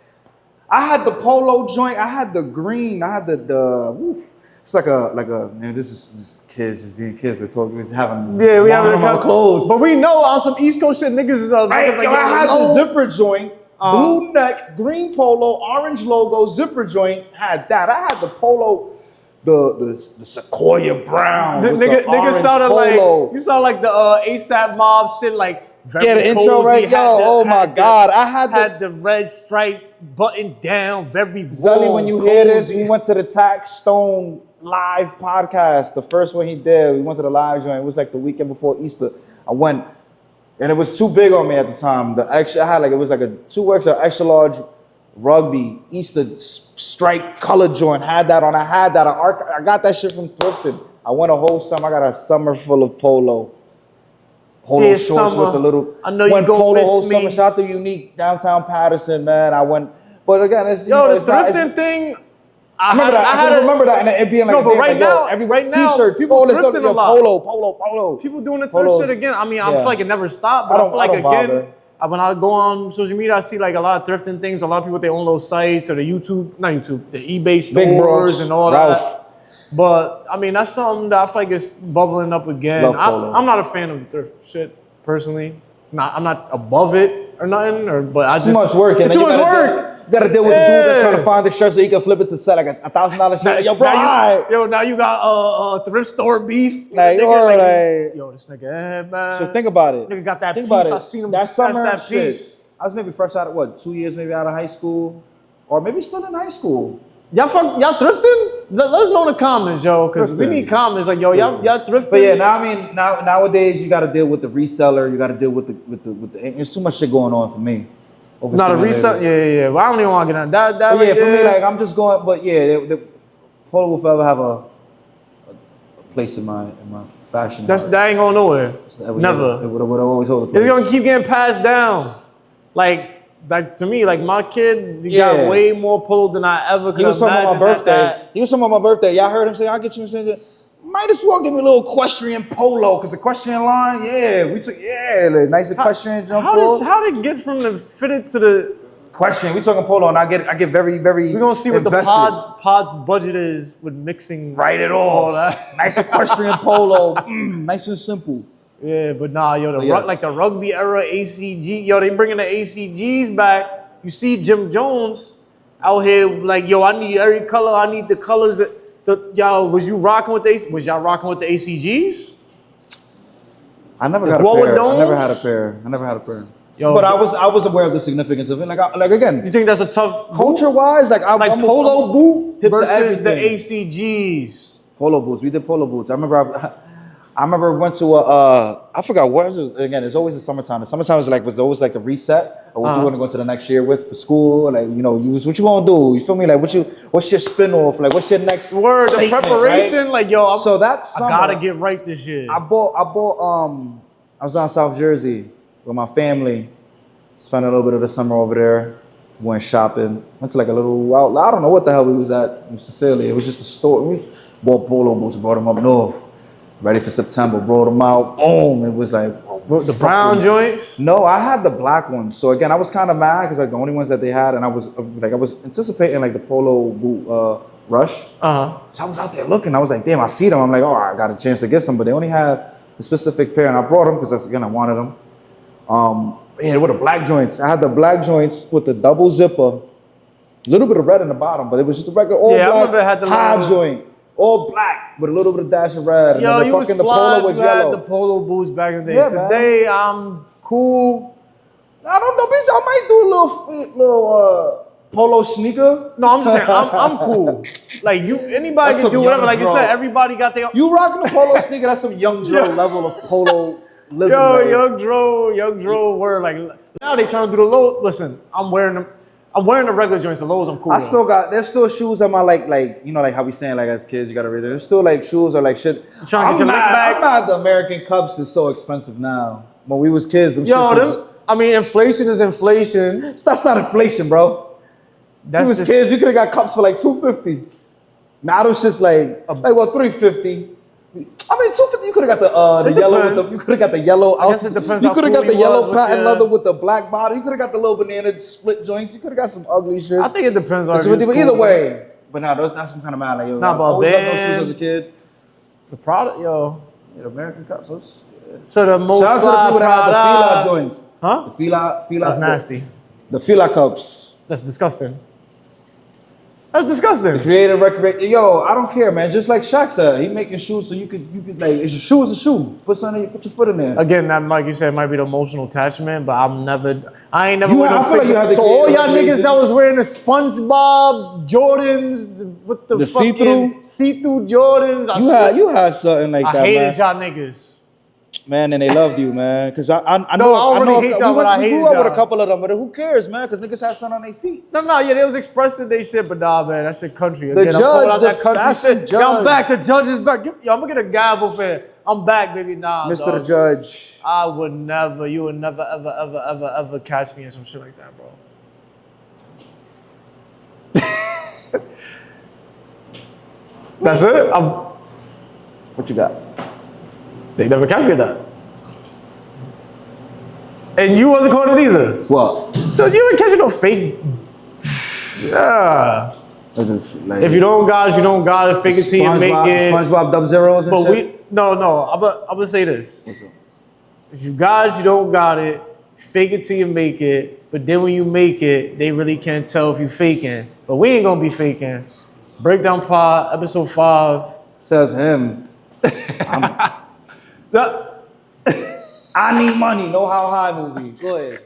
B: I had the polo joint. I had the green. I had the woof. It's like a man. This is just kids just being kids. We're talking, having
A: Yeah, we have
B: our clothes.
A: But we know on some East Coast shit, niggas is
B: Right,
A: like,
B: yo, I had the
A: low.
B: zipper joint, blue neck, green polo, orange logo, zipper joint. Had that. I had the polo, the Sequoia brown. with the
A: Nigga
B: orange
A: sounded
B: polo.
A: like you sound like the ASAP Mob shit, like very
B: Yeah, the intro,
A: cozy,
B: right? Yo, oh my God, I had
A: the red stripe button down, very
B: Zelly,
A: warm,
B: when you hear this,
A: cozy.
B: we went to the Tax Stone live podcast. The first one he did, we went to the live joint. It was like the weekend before Easter. I went, and it was too big on me at the time. The extra, I had like, it was like a 2X extra large rugby Easter stripe color joint. Had that on. I got that shit from thrifting. I went a whole summer. I got a summer full of polo. Polo
A: Dear
B: shorts
A: summer,
B: with the little.
A: I know you
B: went
A: gon'
B: polo
A: miss
B: whole
A: me.
B: Summer. Shout out to Unique downtown Patterson, man. I went, but again, it's
A: Yo, the
B: it's not-
A: thrifting thing.
B: I remember that. I
A: a-
B: remember that, and it being like,
A: No, but
B: damn,
A: right
B: like, yo,
A: now-
B: every
A: right now,
B: t-shirts,
A: people
B: all this
A: thrifting
B: stuff,
A: a
B: yo,
A: lot.
B: polo.
A: People doing the thrift
B: Polos.
A: shit again. I mean, I
B: Yeah.
A: feel like it never stopped, but
B: I
A: I,
B: don't-
A: feel like
B: I don't
A: again,
B: bother.
A: when I go on social media, I see like a lot of thrifting things. A lot of people with their own little sites or the eBay
B: Big
A: stores
B: Bros,
A: and all
B: Ralph.
A: that. But I mean, that's something that I feel like is bubbling up again.
B: Love polo.
A: I'm not a fan of the thrift shit personally. I'm not above it or nothing. But I
B: It's
A: just
B: too much work.
A: It's
B: and
A: too
B: then
A: much
B: you
A: work.
B: You gotta deal with the dude that's
A: Yeah.
B: trying to find the shirt so he can flip it to sell like $1,000 shirt. Yo, bro,
A: now
B: alright.
A: now you got thrift store beef. with
B: Like,
A: a nigga,
B: or
A: like,
B: like-
A: yo, this nigga, man.
B: So think about it.
A: Nigga got that
B: Think
A: piece.
B: about it.
A: I seen him
B: that
A: snatch
B: summer,
A: that
B: shit,
A: piece.
B: I was maybe fresh out of what, 2 years maybe out of high school, or maybe still in high school.
A: Y'all thrifting? Let us know in the comments, yo, because we
B: Thrifting.
A: need comments. Like, yo, y'all thrifting?
B: But yeah, now I mean, nowadays you got to deal with the reseller. You got to deal with the. There's too much shit going on for me.
A: Not a resell. Yeah. But I don't even want to get on that.
B: But
A: right
B: yeah, for me,
A: there.
B: like I'm just going. But yeah, the Polo will forever have a place in my fashion. heart.
A: that ain't going nowhere.
B: It would
A: Never.
B: always hold a place.
A: It's gonna keep getting passed down. Like to me, like my kid, he
B: Yeah.
A: got way more polo than I ever could
B: He was talking
A: imagine.
B: about my birthday. He was talking about my birthday. Y'all heard him say, "I'll get you something." Might as well give me a little equestrian polo, cause equestrian line, like nice equestrian jump polo.
A: How did it get from the fitted to the?
B: Equestrian, we talking polo, and I get very.
A: We're gonna see what
B: invested.
A: the pod's budget is with mixing.
B: Right it
A: all
B: all.
A: that.
B: Nice equestrian polo, nice and simple.
A: Yeah, but nah, yo,
B: Yes.
A: like the rugby era ACG, yo, they bringing the ACGs back. You see Jim Jones out here like, yo, I need every color. I need the colors. Yo, was y'all rocking with the ACGs?
B: I never
A: The
B: got a
A: Guava
B: pair.
A: Domes?
B: I never had a pair.
A: Yo,
B: But I was aware of the significance of it. Like again,
A: You think that's a tough boot?
B: culture wise, like I'm
A: Like
B: I'm-
A: polo
B: I'm
A: boot
B: hip to
A: versus the
B: everything.
A: ACGs?
B: Polo boots. We did polo boots. I remember went to I forgot what it was. Again, it's always the summertime. The summertime was always like a reset of what you want to go to the next year with for school. Like, you know, what you want to do. You feel me? Like what's your spin off? Like what's your next
A: Word, the
B: statement,
A: preparation,
B: right?
A: like, yo,
B: So that
A: I
B: summer,
A: gotta get right this year.
B: I was down South Jersey with my family. Spent a little bit of the summer over there. Went shopping. Went to like a little outlet. I don't know what the hell we was at. Sincerely, it was just a store. We bought polo boots, brought them up north. Ready for September, brought them out. Boom! It was like
A: The brown joints?
B: No, I had the black ones. So again, I was kind of mad because like the only ones that they had, and I was anticipating like the polo boot rush.
A: Uh-huh.
B: So I was out there looking. I was like, damn, I see them. I'm like, oh, I got a chance to get some, but they only had a specific pair, and I brought them because again, I wanted them. Yeah, with the black joints. I had the black joints with the double zipper, a little bit of red in the bottom, but it was just a regular all
A: Yeah, I
B: black
A: remember it had the
B: high
A: little-
B: joint, all black with a little bit of dash of red.
A: Yo,
B: and then
A: you
B: the
A: was
B: fucking the
A: fly.
B: polo was
A: You had
B: yellow.
A: the polo boots back in the day.
B: Yeah, man.
A: Today, I'm cool.
B: I don't know, bitch. I might do a little polo sneaker.
A: No, I'm just saying, I'm cool. Like, anybody
B: That's
A: can
B: some
A: do whatever.
B: young
A: Like you
B: dro.
A: said, everybody got their.
B: You rocking the polo sneaker? That's some young Joe level of polo living.
A: Yo,
B: man.
A: young Dro were like, now they trying to do the low. Listen, I'm wearing the regular joints, the lows, I'm cool.
B: There's still shoes on my like you know like how we saying like as kids you gotta read it. There's still like shoes or like shit.
A: trying to get your lick back?
B: I'm mad the American Cups is so expensive now. When we was kids, them
A: Yo,
B: shits was-
A: I mean, inflation is inflation.
B: that's not inflation, bro.
A: That's
B: we was
A: just,
B: kids, we could have got cups for like $250. Now them shit's like $350. I mean, $250. You could have got the
A: It
B: yellow.
A: depends.
B: You could have got the yellow.
A: I guess it depends
B: You
A: how
B: could have
A: cool
B: got the
A: he
B: yellow
A: was with
B: patent
A: your-
B: leather with the black bottom. You could have got the little banana split joints. You could have got some ugly shit.
A: I think it depends on
B: But either way. But now that's some kind of mad. Like, yo,
A: Nah,
B: I
A: but
B: always loved those
A: Ben-
B: shoes as a kid.
A: the product, yo.
B: Yeah, the American Cups. Those,
A: So the most
B: shout out to the
A: fly
B: people that have the Fila
A: Prada.
B: joints.
A: Huh?
B: The Fila.
A: That's nasty.
B: The Fila Cups.
A: That's disgusting. That's disgusting.
B: Creative recreation. Yo, I don't care, man. Just like Shaq said, he making shoes so you could like, it's a shoe is a shoe. Put your foot in there.
A: Again, that like you said might be the emotional attachment, but I ain't never
B: You
A: wearing
B: have- I feel like you had
A: no
B: to
A: So
B: get
A: all
B: like
A: y'all niggas
B: lazy.
A: that was wearing the SpongeBob Jordans with the fucking see-through Jordans,
B: You had something like
A: I
B: that,
A: hated
B: man.
A: y'all niggas.
B: Man, and they loved you, man. Cause I
A: No,
B: know
A: I don't really hate y'all, but I
B: we
A: hated
B: grew up with
A: y'all.
B: a couple of them, but who cares, man? Cause niggas had something on their feet.
A: No, yeah, they was expressing they shit, but nah, man, that shit country.
B: The
A: Again, I'm
B: judge,
A: calling out
B: the
A: that country
B: fashion
A: shit. Yo, I'm
B: judge.
A: back. The judge is back. Yo, I'm gonna get a gavel for it. I'm back, baby. Nah,
B: Mr.
A: dog.
B: the Judge.
A: I would never. You would never, ever catch me in some shit like that, bro. That's it.
B: What you got?
A: They never catch me in that. And you wasn't caught it either.
B: What?
A: So you ain't catching no fake. Yeah.
B: Like,
A: If you don't got it, you don't got it. Fake it till you make it.
B: SpongeBob Dub Zeros and
A: But
B: shit?
A: no. I'm gonna say this.
B: What's up?
A: If you got it, you don't got it. Fake it till you make it. But then when you make it, they really can't tell if you faking. But we ain't gonna be faking. Breakdown Pod, episode 5.
B: Says him.
A: The-
B: I Need Money, No How High movie. Go ahead.